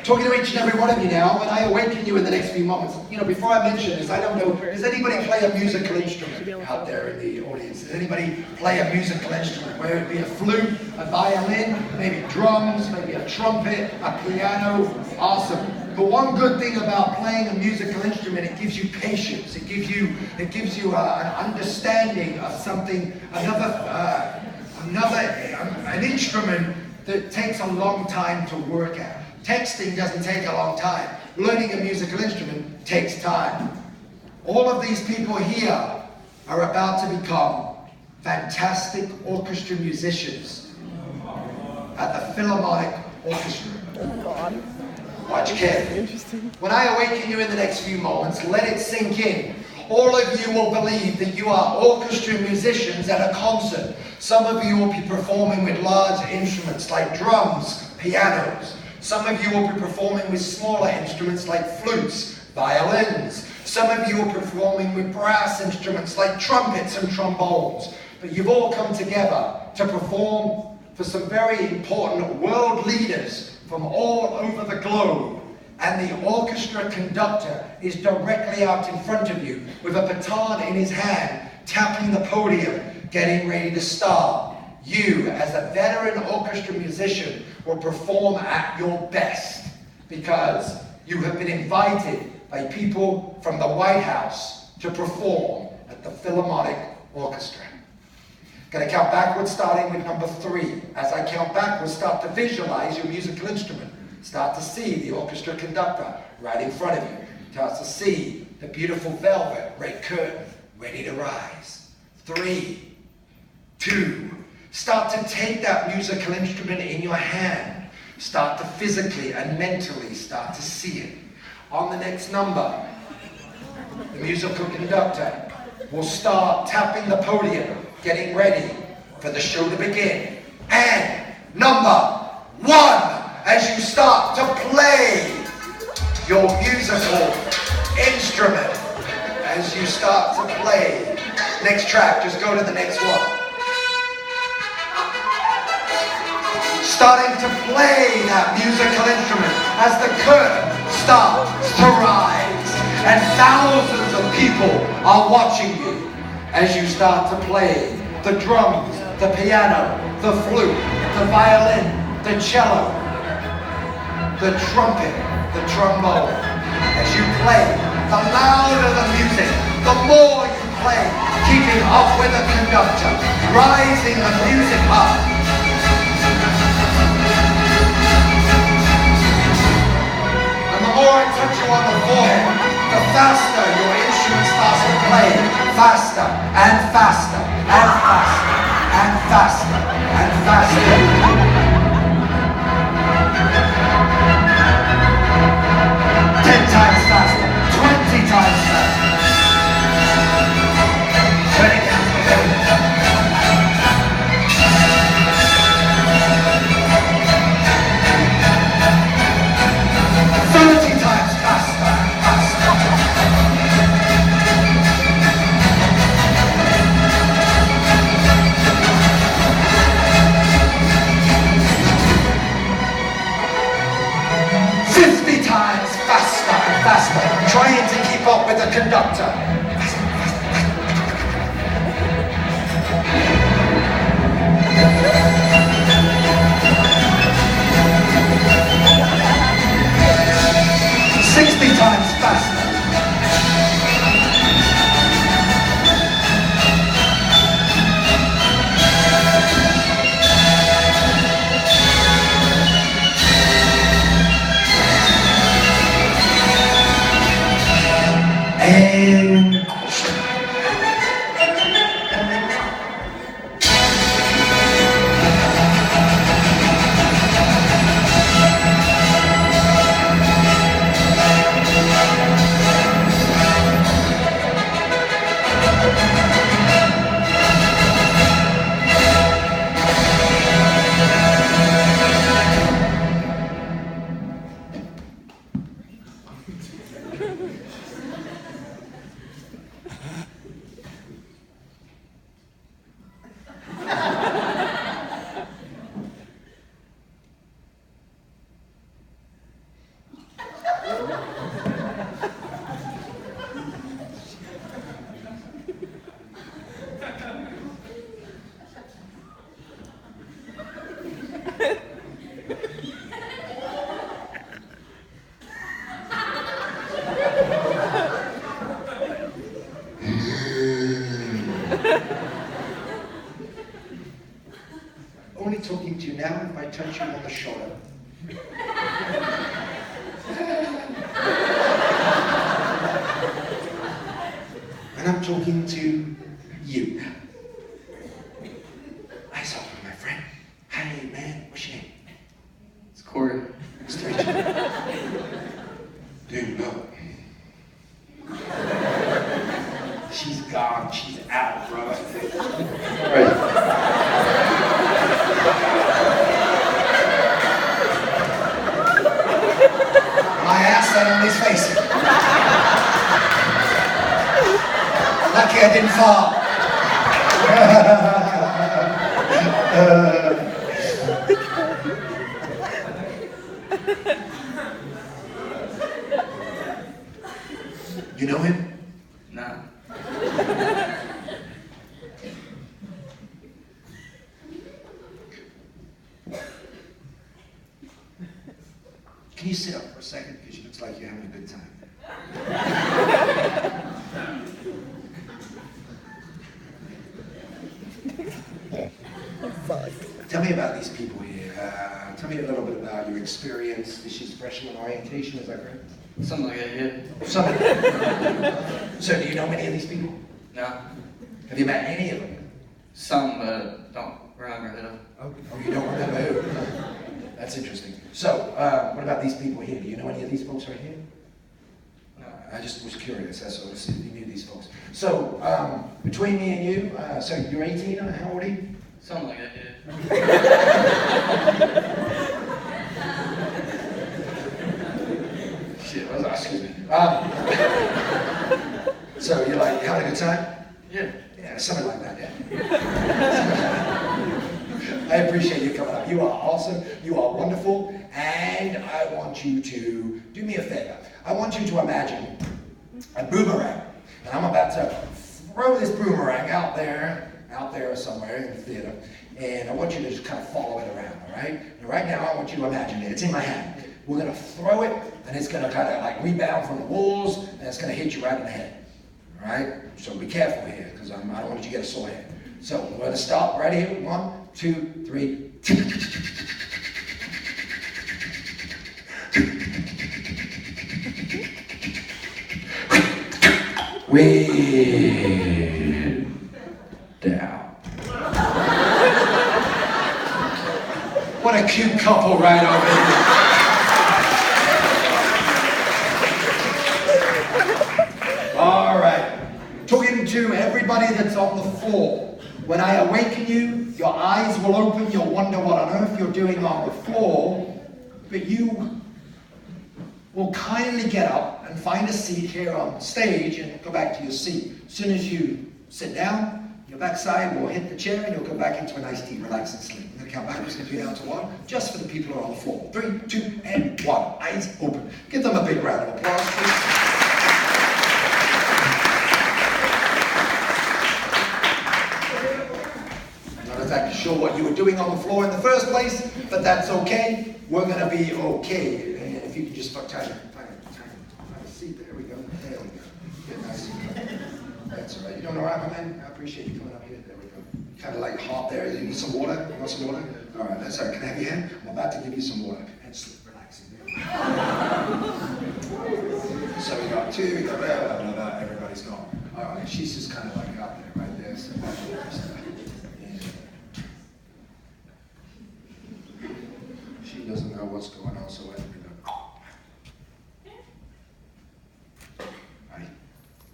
Talking to each and every one of you now, and I awaken you in the next few moments. You know, before I mention this, I don't know, does anybody play a musical instrument out there in the audience? Does anybody play a musical instrument, whether it be a flute, a violin, maybe drums, maybe a trumpet, a piano? Awesome. The one good thing about playing a musical instrument, it gives you patience. It gives you an understanding of something, an instrument that takes a long time to work at. Texting doesn't take a long time. Learning a musical instrument takes time. All of these people here are about to become fantastic orchestra musicians at the Philharmonic Orchestra. Oh God. Watch carefully. Interesting. When I awaken you in the next few moments, let it sink in. All of you will believe that you are orchestra musicians at a concert. Some of you will be performing with large instruments like drums, pianos. Some of you will be performing with smaller instruments like flutes, violins. Some of you are performing with brass instruments like trumpets and trombones. But you've all come together to perform for some very important world leaders from all over the globe. And the orchestra conductor is directly out in front of you with a baton in his hand, tapping the podium, getting ready to start. You, as a veteran orchestra musician, will perform at your best because you have been invited by people from the White House to perform at the Philharmonic Orchestra. Going to count backwards, starting with number 3. As I count backwards, start to visualize your musical instrument. Start to see the orchestra conductor right in front of you. Start to see the beautiful velvet red curtain ready to rise. 3, 2. Start to take that musical instrument in your hand. Start to physically and mentally start to see it. On the next number, the musical conductor will start tapping the podium, getting ready for the show to begin. And number 1, as you start to play your musical instrument, as you start to play. Next track, just go to the next one. Starting to play that musical instrument as the curtain starts to rise. And thousands of people are watching you as you start to play the drums, the piano, the flute, the violin, the cello, the trumpet, the trombone. As you play, the louder the music, the more you play, keeping up with the conductor, rising the music up. The more I touch you on the forehead, the faster your instrument starts to play. Faster and faster and faster and faster and faster. 10 times faster, 20 times faster. Turn it down to 30 times faster, faster. 40 Only talking to you now if I touch you on the shoulder. And I'm talking to you. Eyes open, my friend. Hey, man, what's your name? It's Corey. Nice to meet you. Dude, no. She's gone. She's out, bro. Right. My ass that on his face. Lucky I didn't fall. You know him? Nah. Can you sit up for a second? Because it looks like you're having a good time. Fuck. Tell me about these people here. Tell me a little bit about your experience. This is freshman orientation, is that correct? Something like that, yeah. So do you know many of these people? No. Have you met any of them? Some, but don't remember who. Oh, you don't remember who? That's interesting. So, what about these people here? Do you know any of these folks right here? No. I just was curious, that's all, to see if you knew these folks. So, between me and you, so you're 18, how old are you? Something like that, yeah. Shit, what was that? Excuse me. So you're like, having a good time? Yeah. Yeah, something like that, yeah. I appreciate you coming up. You are awesome, you are wonderful, and I want you to do me a favor. I want you to imagine a boomerang, and I'm about to throw this boomerang out there somewhere in the theater, and I want you to just kind of follow it around, all right? And right now, I want you to imagine it. It's in my hand. We're gonna throw it, and it's gonna kind of like rebound from the walls, and it's gonna hit you right in the head, all right? So be careful here, because I don't want you to get a sore head. So we're gonna stop right here. 1, 2, 3. Way down. What a cute couple right over here. All right. Talking to everybody that's on the floor. When I awaken you, your eyes will open. You'll wonder what on earth you're doing on the floor. But you will kindly get up and find a seat here on stage and go back to your seat. As soon as you sit down, your backside will hit the chair and you'll go back into a nice deep, relax and sleep. I'm going to count backwards from 3 down to 1, just for the people who are on the floor. 3, 2, and 1. Eyes open. Give them a big round of applause, please. I'm not exactly sure what you were doing on the floor in the first place, but that's okay. We're going to be okay. And if you can just find a seat. There we go. There we go. Get nice and comfortable. That's all right. You doing all right, my man? I appreciate you coming up here. There we go. Kind of like hot there. You need some water? You want some water? All right. That's all right. Can I have your hand? I'm about to give you some water. And sleep. Relaxing. So we got 2. We got blah, blah, blah, blah. Everybody's gone. All right. She's just kind of like out there, right there. So she doesn't know what's going on, so let me know.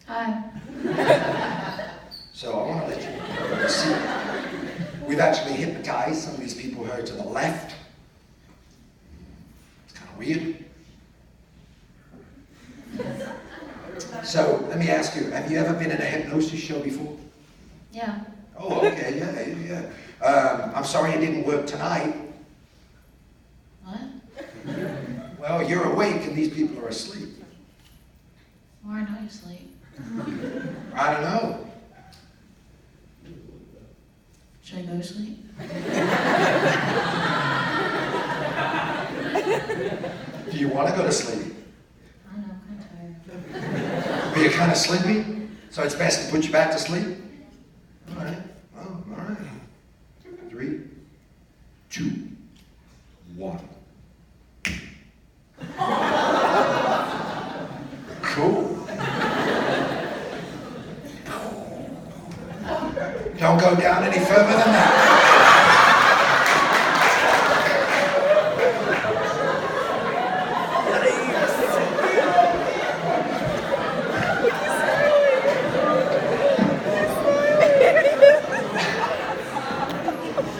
Hi. So I want to let you see. We've actually hypnotized some of these people here to the left. It's kind of weird. So let me ask you, have you ever been in a hypnosis show before? Yeah. Oh, okay, yeah. I'm sorry it didn't work tonight. What? Well, you're awake and these people are asleep. Why aren't I asleep? I don't know. Should I go to sleep? Do you want to go to sleep? I don't know, I'm kind of tired. Are you kind of sleepy? So it's best to put you back to sleep? All right. Oh, all right. 3, 2, 1. Cool. Don't go down any further than that.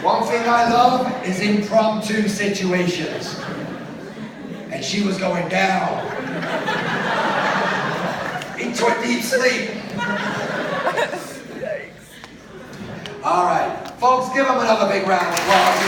One thing I love is impromptu situations. And she was going down into a deep sleep. All right, folks, give them another big round of applause.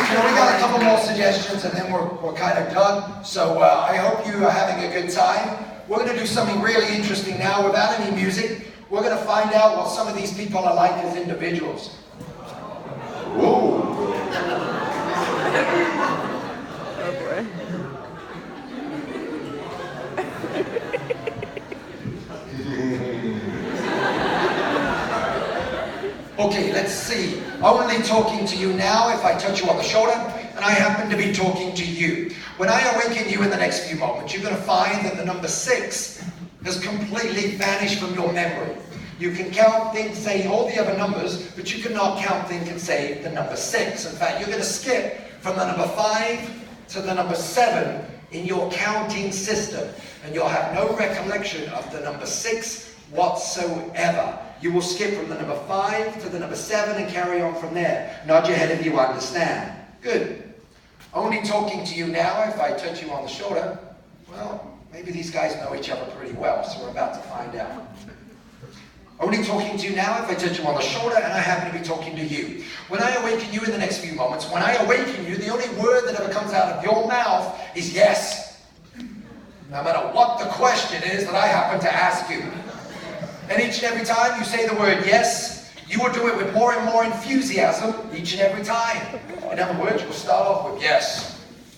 We got a couple more suggestions and then we're kind of done. So I hope you are having a good time. We're going to do something really interesting now without any music. We're going to find out what some of these people are like as individuals. Whoa. Oh boy. Okay, let's see. Only talking to you now if I touch you on the shoulder, and I happen to be talking to you. When I awaken you in the next few moments, you're going to find that the number 6 has completely vanished from your memory. You can count, think, say all the other numbers, but you cannot count, think, and say the number 6. In fact, you're going to skip from the number 5 to the number 7 in your counting system, and you'll have no recollection of the number 6 whatsoever. You will skip from the number 5 to the number 7 and carry on from there. Nod your head if you understand. Good. Only talking to you now if I touch you on the shoulder. Well, maybe these guys know each other pretty well, so we're about to find out. Only talking to you now if I touch you on the shoulder and I happen to be talking to you. When I awaken you in the next few moments, when I awaken you, the only word that ever comes out of your mouth is yes. No matter what the question is that I happen to ask you. And each and every time you say the word yes, you will do it with more and more enthusiasm each and every time. In other words, you'll start off with yes.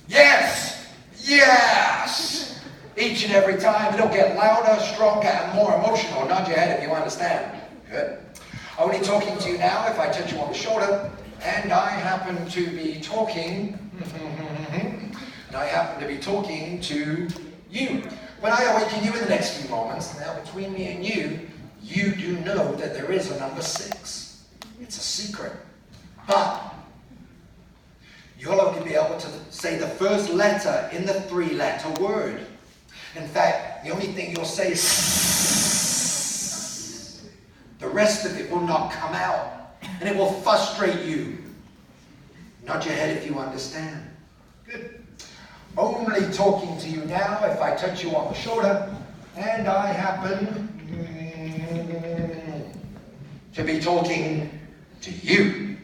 Yes! Yes! Each and every time, it'll get louder, stronger, and more emotional. Nod your head if you understand. Good. Only talking to you now if I touch you on the shoulder, and I happen to be talking, to you. When I awaken you in the next few moments, now between me and you, you do know that there is a number 6. It's a secret. But you'll only be able to say the first letter in the 3-letter word. In fact, the only thing you'll say is the rest of it will not come out, and it will frustrate you. Nod your head if you understand. Good. Only talking to you now if I touch you on the shoulder, and I happen to be talking to you.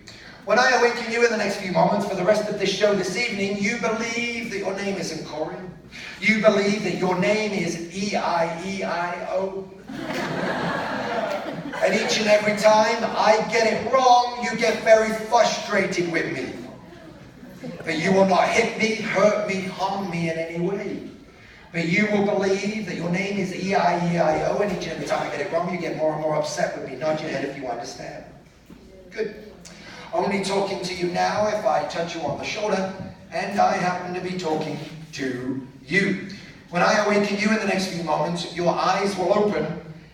When I awaken you in the next few moments for the rest of this show this evening, you believe that your name isn't Corey. You believe that your name is E-I-E-I-O. And each and every time I get it wrong, you get very frustrated with me. But you will not hit me, hurt me, harm me in any way. But you will believe that your name is E-I-E-I-O, and each and every time I get it wrong, you get more and more upset with me. Nod your head if you understand. Good. Only talking to you now if I touch you on the shoulder, and I happen to be talking to you. When I awaken you in the next few moments, your eyes will open,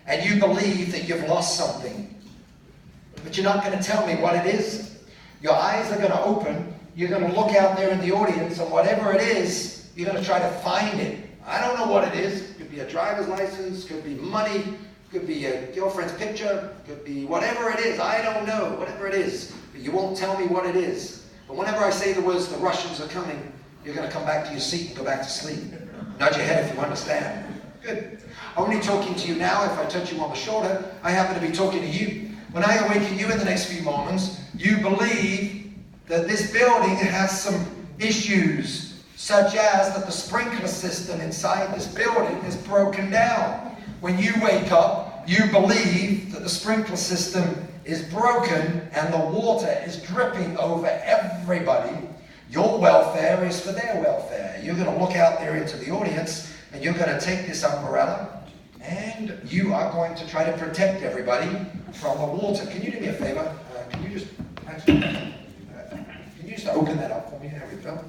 and you believe that you've lost something. But you're not going to tell me what it is. Your eyes are going to open, you're going to look out there in the audience, and whatever it is, you're going to try to find it. I don't know what it is. Could be a driver's license, could be money, could be a girlfriend's picture, could be whatever it is. I don't know, whatever it is. But you won't tell me what it is. But whenever I say the words, the Russians are coming, You're going to come back to your seat and go back to sleep. Nod your head if you understand. Good. Only talking to you now. If I touch you on the shoulder, I happen to be talking to you. When I awaken you in the next few moments, you believe that this building has some issues, such as that the sprinkler system inside this building is broken down. When you wake up, you believe that the sprinkler system is broken and the water is dripping over everybody. Your welfare is for their welfare. You're going to look out there into the audience and you're going to take this umbrella and you are going to try to protect everybody from the water. Can you do me a favor? Can you just open that up for me? There we go.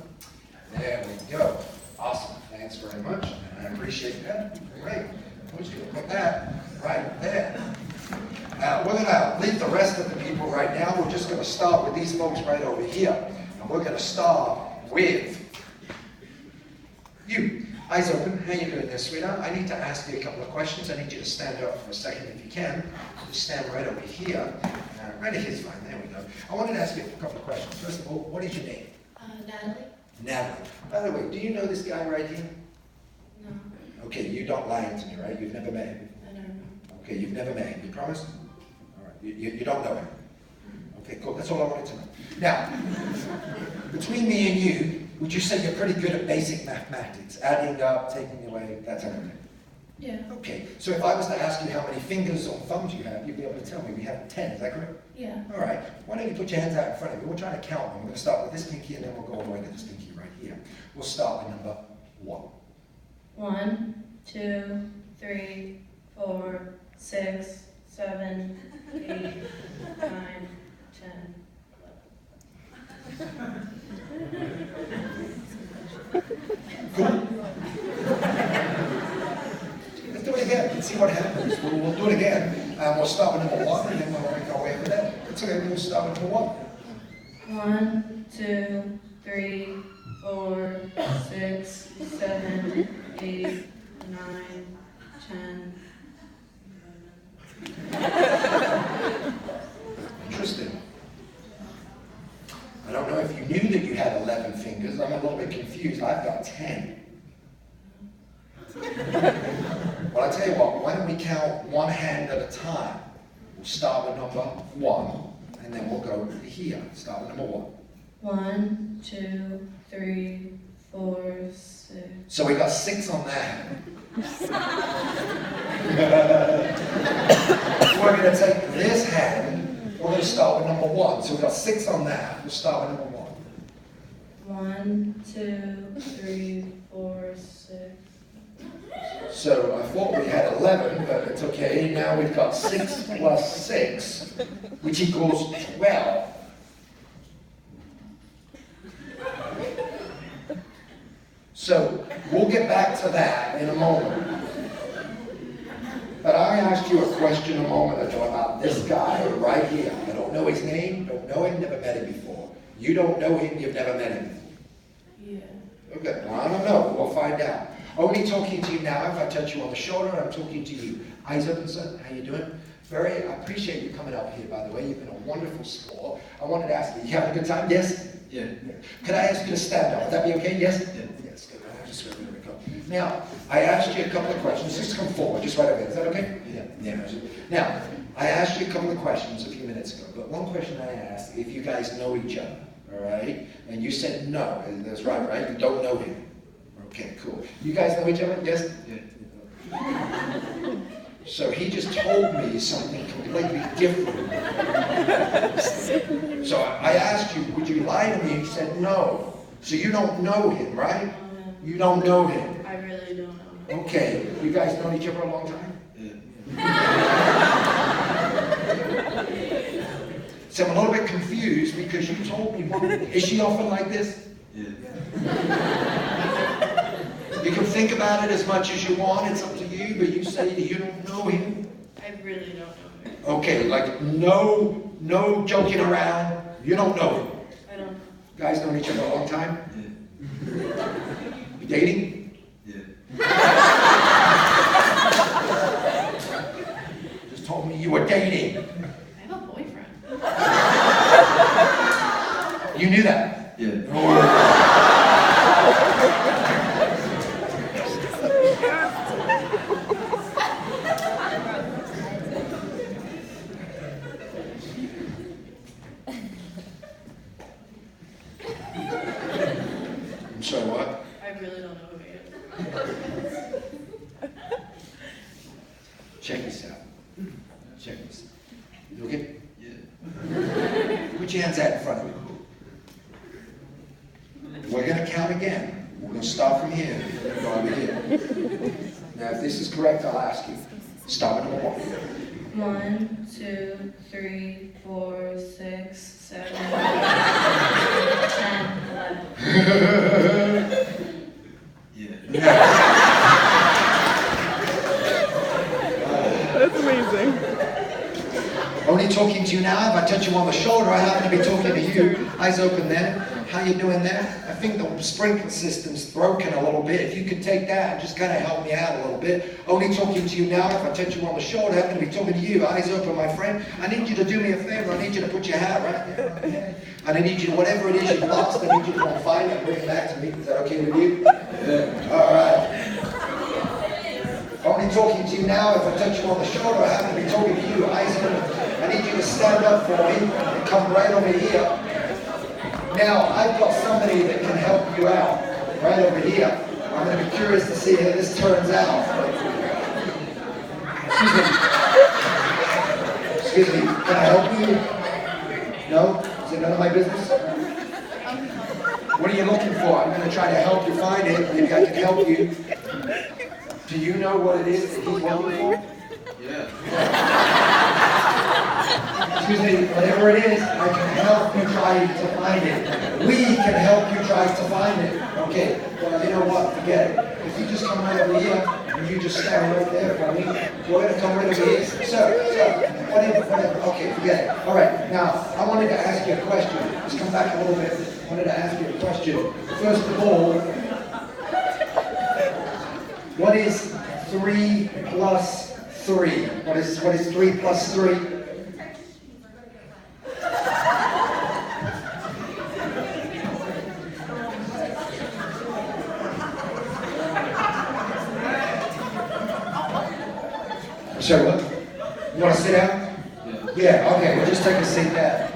There we go. Awesome. Thanks very much. I appreciate that. Great. We're just going to put that right there. We're going to leave the rest of the people right now. We're just going to start with these folks right over here. And we're going to start with you. Eyes open. How you doing there, sweetheart? I need to ask you a couple of questions. I need you to stand up for a second if you can. Just stand right over here. Right here is fine. There we go. I wanted to ask you a couple of questions. First of all, what is your name? Natalie? Natalie. By the way, do you know this guy right here? No, Okay, you don't lie to me, right? You've never met him. I don't know. Okay, you've never met him. You promise? All right. You don't know him. Okay, cool. That's all I wanted to know. Now, between me and you, would you say you're pretty good at basic mathematics? Adding up, taking away, that type of thing? Yeah. Okay, so if I was to ask you how many fingers or thumbs you have, you'd be able to tell me. We have 10, is that correct? Yeah. All right, why don't you put your hands out in front of you? We're trying to count them. We're going to start with this pinky and then we'll go all the way to this pinky right here. We'll start with number 1. 1, 2, 3, 4, 6, 7, 8, 9, 10, 11. Cool. Let's do it again. Let's see what happens. We'll do it again. We'll start with number 1 and then we'll make our way from there. It's okay. We'll start with number 1. 1, 2, 3, 4, 6, 7, 8, 9, 10, 11. Interesting. I don't know if you knew that you had 11 fingers. I'm a little bit confused. I've got 10. Well, I tell you what, why don't we count one hand at a time? We'll start with number 1, and then we'll go to here. Start with number 1. 1, 2, 3, 4, 6. So we got 6 on that hand. We're going to take this hand, we're going to start with number 1. So we've got 6 on that. We'll start with number 1. 1, 2, 3, 4, 6. So I thought we had 11, but it's okay. Now we've got 6 plus 6, which equals 12. So we'll get back to that in a moment. But I asked you a question a moment ago about this guy right here. I don't know his name, don't know him, never met him before. You don't know him, you've never met him before. Yeah. Okay, well, I don't know. We'll find out. Only talking to you now. If I touch you on the shoulder, I'm talking to you. Eyes open, sir. How you doing? I appreciate you coming up here, by the way. You've been a wonderful sport. I wanted to ask you, you having a good time? Yes? Yeah. Could I ask you to stand up? Would that be okay? Yes? Yeah. Yes, good. I just there we go. Now, I asked you a couple of questions. Just come forward, just right over there. Is that okay? Yeah. Now, I asked you a couple of questions a few minutes ago, but one question I asked, if you guys know each other, all right? And you said no. That's right? You don't know him. Okay, cool. You guys know each other? Yes? Yeah. So he just told me something completely different. So I asked you, would you lie to me? He said no. So you don't know him, right? You don't know him. I really don't know. Okay. You guys known each other a long time? So I'm a little bit confused because you told me one. Is she often like this? Yeah. You can think about it as much as you want. It's up to you, but you say that you don't know him. I really don't know her. Okay, like no joking around. You don't know him. I don't know. Guys known each other a long time? Yeah. You dating? Yeah. Just told me you were dating. I have a boyfriend. You knew that? Yeah. I'm sorry, what? I really don't know who he is. Check this out. Check this out. You okay? Yeah. Put your hands out in front of you. We're going to count again. We're going to start from here. We're going to go over here. Now, if this is correct, I'll ask you. Start at number 1. 1, 2, 3, 4, 6, 7, 8, 10, 11. Yeah. That's amazing. Only talking to you now. If I touch you on the shoulder, I happen to be talking to you. Eyes open there. How you doing there? I think the sprinkler system's broken a little bit. If you could take that and just kind of help me out a little bit. Only talking to you now. If I touch you on the shoulder, I happen to be talking to you. Eyes open, my friend. I need you to do me a favor. I need you to put your hat right there on my head. And I need you to, whatever it is you've lost, I need you to go and find it and bring it back to me. Is that okay with you? Yeah. All right. Only talking to you now. If I touch you on the shoulder, I happen to be talking to you. Eyes open. I need you to stand up for me and come right over here. Now, I've got somebody that can help you out right over here. I'm going to be curious to see how this turns out. Excuse me. Can I help you? No? Is it none of my business? What are you looking for? I'm going to try to help you find it. Maybe I can help you. Do you know what it is that he's looking for? Yeah. Excuse me, whatever it is, I can help you try to find it. We can help you try to find it. Okay, well, you know what? Forget it. If you just come right over here, and you just stand right there for me, we're going to come right over here. Sir, whatever. Okay, forget it. All right, now, I wanted to ask you a question. Let's come back a little bit. I wanted to ask you a question. First of all, what is 3 plus 3? What is 3 plus 3? Sorry, what? You want to sit down? Yeah, okay, we'll just take a seat there.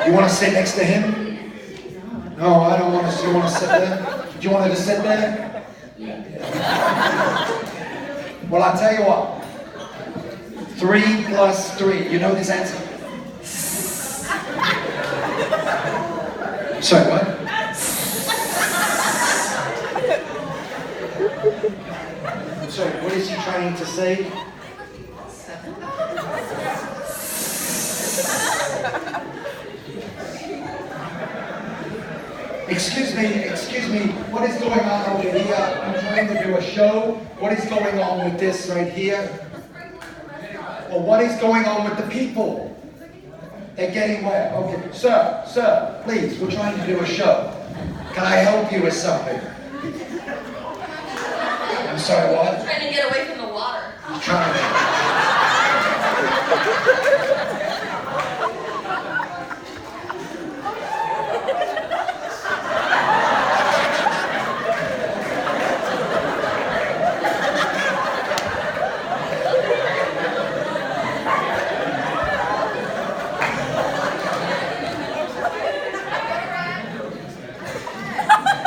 You want to sit next to him? No, I don't want to. You want to sit there? Do you want her to sit there? Yeah. Well, I'll tell you what. 3 plus 3. You know this answer? Sorry, what? Sorry, what is he trying to say? 7. Excuse me, what is going on over here? I'm trying to do a show. What is going on with this right here? Well, what is going on with the people? They're getting wet. Okay, sir, please, we're trying to do a show. Can I help you with something? I'm sorry, what? I'm trying to get away from the water. He's trying to.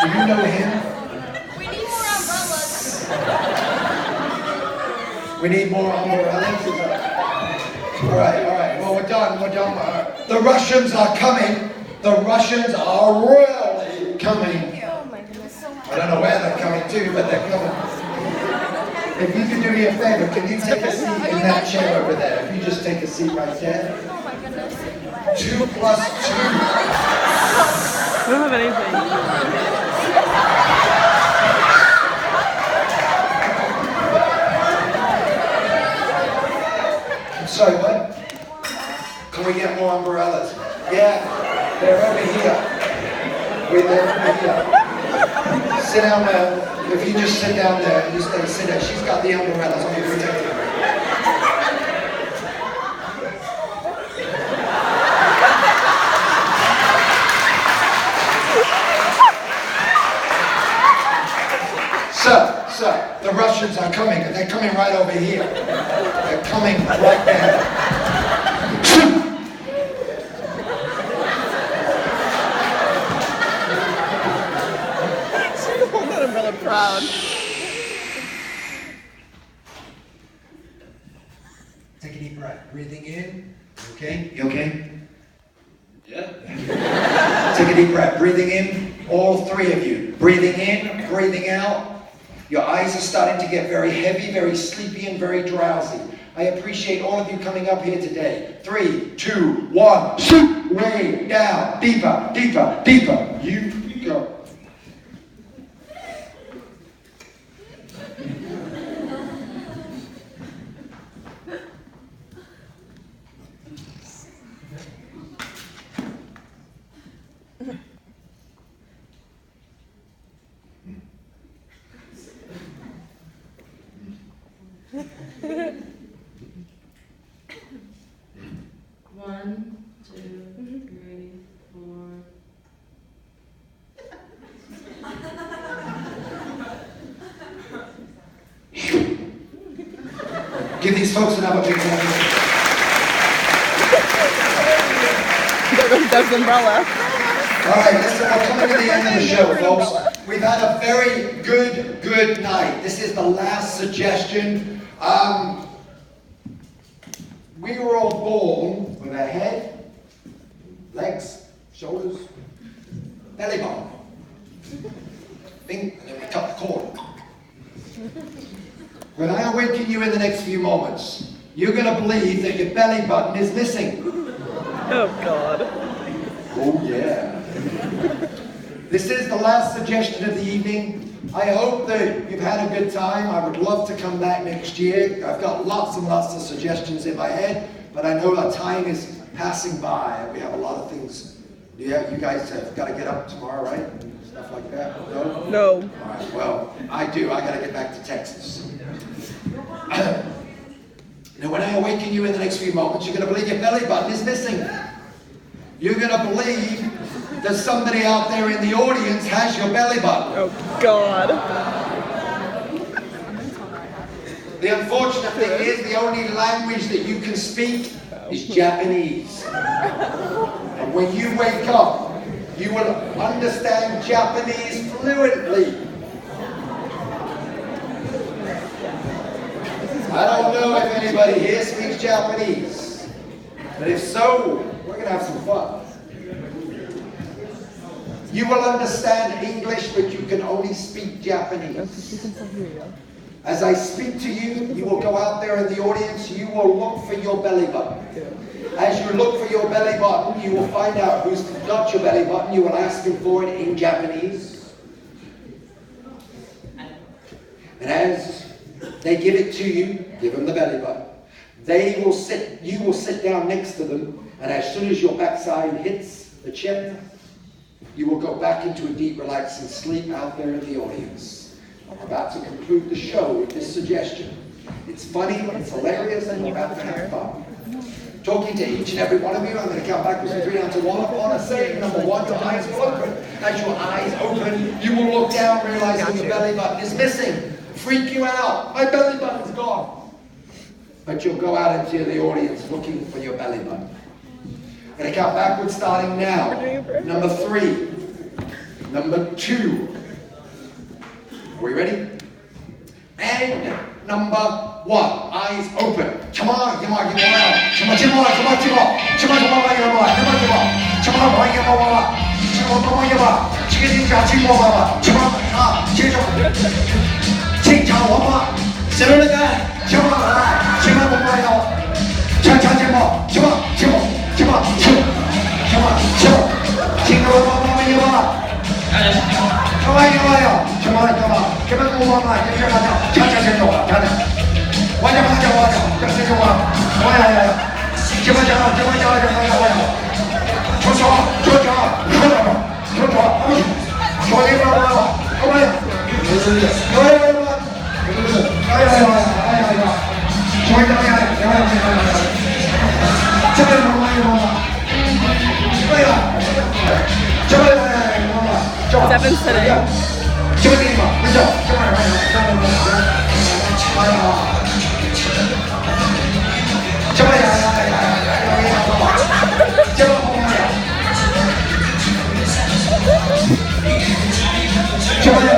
Do you know him? We need more umbrellas. We need more umbrellas. All right. Well, we're done. The Russians are coming. The Russians are really coming. Oh my goodness, so much. I don't know where they're coming to, but they're coming. If you could do me a favor, can you take a seat in that chair over there? If you just take a seat right there. Oh my goodness. 2 plus 2. I don't have anything. Sorry, what? Can we get more umbrellas? Yeah, they're over here. They're over here. Sit down there. If you just sit down there, you stay sit there. She's got the umbrellas. Let me protect her. Sir, the Russians are coming. They're coming right over here. They're coming right there. loud. Take a deep breath. Breathing in. Okay? You okay? Yeah. Take a deep breath. Breathing in. All three of you. Breathing in, breathing out. Your eyes are starting to get very heavy, very sleepy, and very drowsy. I appreciate all of you coming up here today. 3, 2, 1. Shoot! Way down. Deeper, deeper, deeper. You go. One, two, 3, 4. Give these folks another big hand. There goes Doug's umbrella. All right, listen, we're coming to the end of the show, folks. We've had a very good night. This is the last suggestion. We were all born with a head, legs, shoulders, belly button. And then we cut the cord. When I awaken you in the next few moments, you're going to believe that your belly button is missing. Oh, God. Oh, yeah. This is the last suggestion of the evening. I hope that you've had a good time. I would love to come back next year. I've got lots and lots of suggestions in my head, but I know that time is passing by. We have a lot of things. Yeah, you guys have got to get up tomorrow, right? Stuff like that? No? No. All right, well, I do. I got to get back to Texas. Now, when I awaken you in the next few moments, you're going to believe your belly button is missing. You're going to believe that somebody out there in the audience has your belly button. Oh, God. The unfortunate thing is the only language that you can speak is Japanese. And when you wake up, you will understand Japanese fluently. I don't know if anybody here speaks Japanese, but if so, we're going to have some fun. You will understand English, but you can only speak Japanese. As I speak to you, you will go out there in the audience, you will look for your belly button. As you look for your belly button, you will find out who's got your belly button. You will ask them for it in Japanese. And as they give it to you, give them the belly button. You will sit down next to them, and as soon as your backside hits the chair, you will go back into a deep, relaxing sleep out there in the audience. I'm about to conclude the show with this suggestion. It's funny, it's hilarious, and we're about to have fun. Talking to each and every one of you, I'm going to count backwards from 3 down to 1. On a say, number 1, your eyes will open. As your eyes open, you will look down, realizing your belly button is missing. Freak you out. My belly button's gone. But you'll go out into the audience looking for your belly button. I'm going to count backwards starting now. Number 3. Number 2. Are we ready? And number 1. Eyes open. Come on, come on, come on. Come on, come on, come on, come on. Come on, come on, come on, come on, come on. Come on, come on, come on. Come on, come on, come on. Come on, come on. 清场王八，谁能干？什么来？什么不来哟？强强什么？什么什么什么什么什么什么？清场王八没有吧？什么有呀？什么什么什么王八？这是啥叫？强强什么？强强。我讲我讲我讲，这是什么？我呀呀呀！什么讲？什么讲？什么讲？我讲。说说说说说说说说，说你妈妈，干嘛呀？有有有。 哎呀呀呀！哎呀呀！说呀呀呀呀呀呀！这个妈妈有妈妈，对呀，这个呀呀有妈妈，这个。Seven's today. 这个地方，没事，这玩意儿，这玩意儿，哎呀，这个呀呀呀呀呀呀妈妈，这个妈妈呀，这个呀。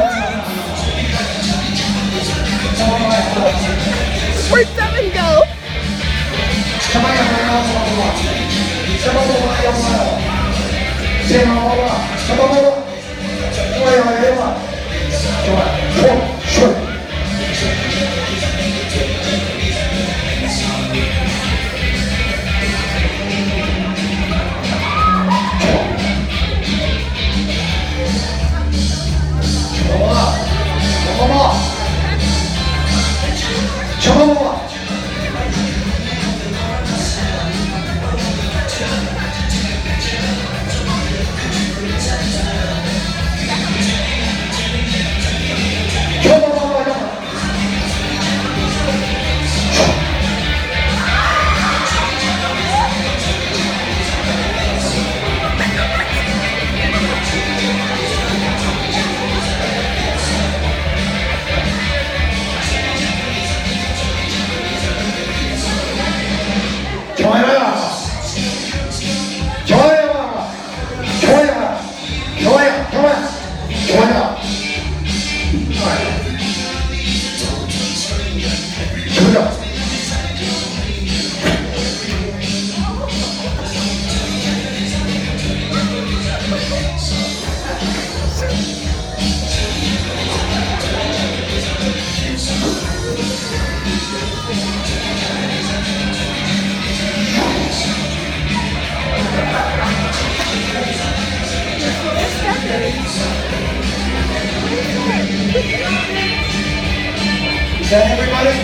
Is that everybody?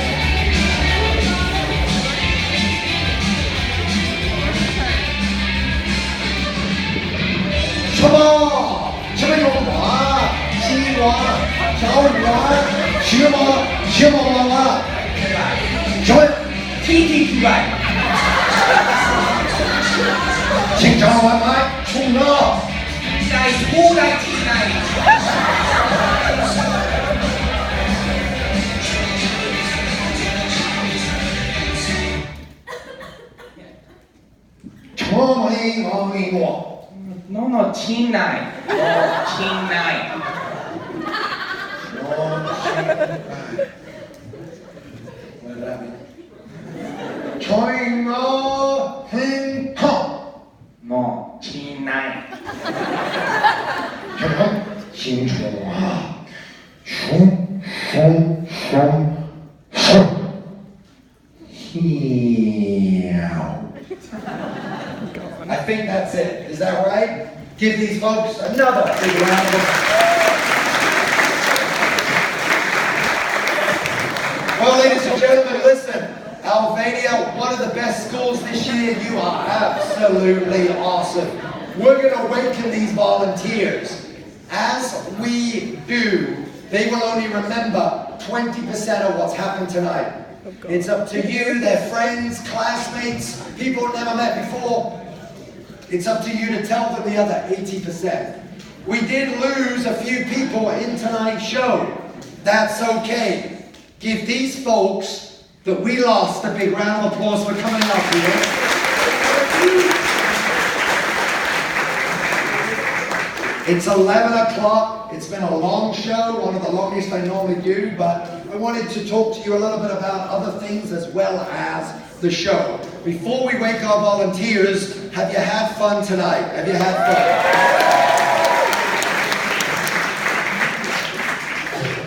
Come on! Come No, team nine. Oh, team nine. What does that mean? China Hong Kong. No, team nine. 看看，清楚啊！熊熊熊熊，I think that's it. Is that right? Give these folks another big round of applause. Well, ladies and gentlemen, listen. Alvernia, one of the best schools this year. You are absolutely awesome. We're going to awaken these volunteers. As we do, they will only remember 20% of what's happened tonight. It's up to you, their friends, classmates, people never met before. It's up to you to tell them the other 80%. We did lose a few people in tonight's show. That's okay. Give these folks that we lost a big round of applause for coming up here. It's 11 o'clock. It's been a long show, one of the longest I normally do, but I wanted to talk to you a little bit about other things as well as the show. Before we wake our volunteers, have you had fun tonight? Have you had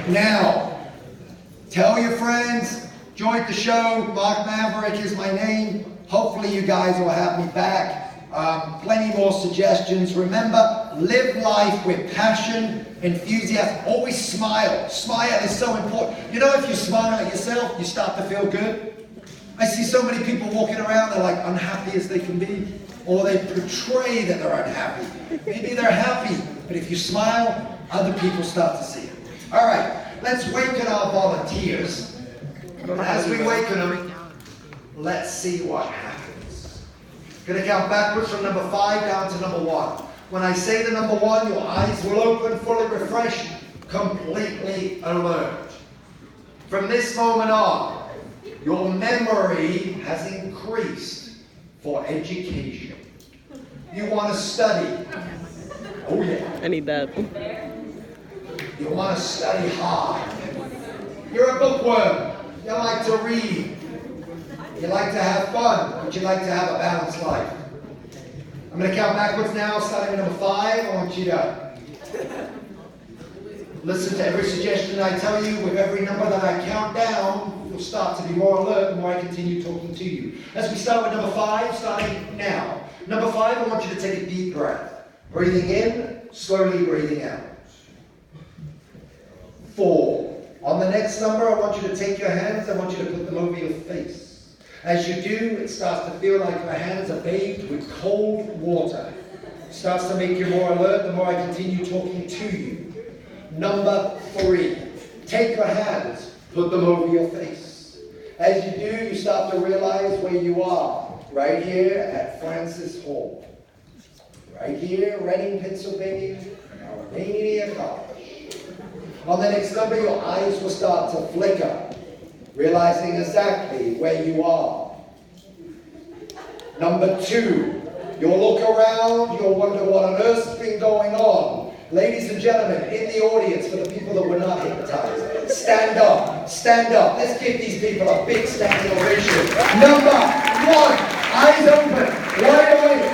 fun? Now, tell your friends, enjoyed the show. Mark Mavrick is my name. Hopefully you guys will have me back. Plenty more suggestions. Remember, live life with passion, enthusiasm. Always smile. Smile is so important. You know, if you smile at yourself, you start to feel good. I see so many people walking around, they're like unhappy as they can be, or they portray that they're unhappy. Maybe they're happy, but if you smile, other people start to see it. All right, let's waken our volunteers. And as we waken them, let's see what happens. Gonna count backwards from number 5 down to number 1. When I say the number 1, your eyes will open, fully refreshed, completely alert. From this moment on, your memory has increased for education. You want to study. Oh yeah. I need that. You want to study hard. You're a bookworm. You like to read. You like to have fun, but you like to have a balanced life. I'm going to count backwards now, starting at number 5. I want you to listen to every suggestion I tell you. With every number that I count down, you'll start to be more alert the more I continue talking to you. As we start with number 5, starting now. Number 5, I want you to take a deep breath. Breathing in, slowly breathing out. 4. On the next number, I want you to take your hands, I want you to put them over your face. As you do, it starts to feel like your hands are bathed with cold water. It starts to make you more alert the more I continue talking to you. Number 3, take your hands, put them over your face. As you do, you start to realize where you are, right here at Francis Hall. Right here, Reading, Pennsylvania, Alvernia College. On the next number, your eyes will start to flicker, realizing exactly where you are. Number 2, you'll look around, you'll wonder what on earth's been going on. Ladies and gentlemen, in the audience, for the people that were not hypnotized, stand up, stand up. Let's give these people a big standing ovation. Number 1, eyes open, wide awake.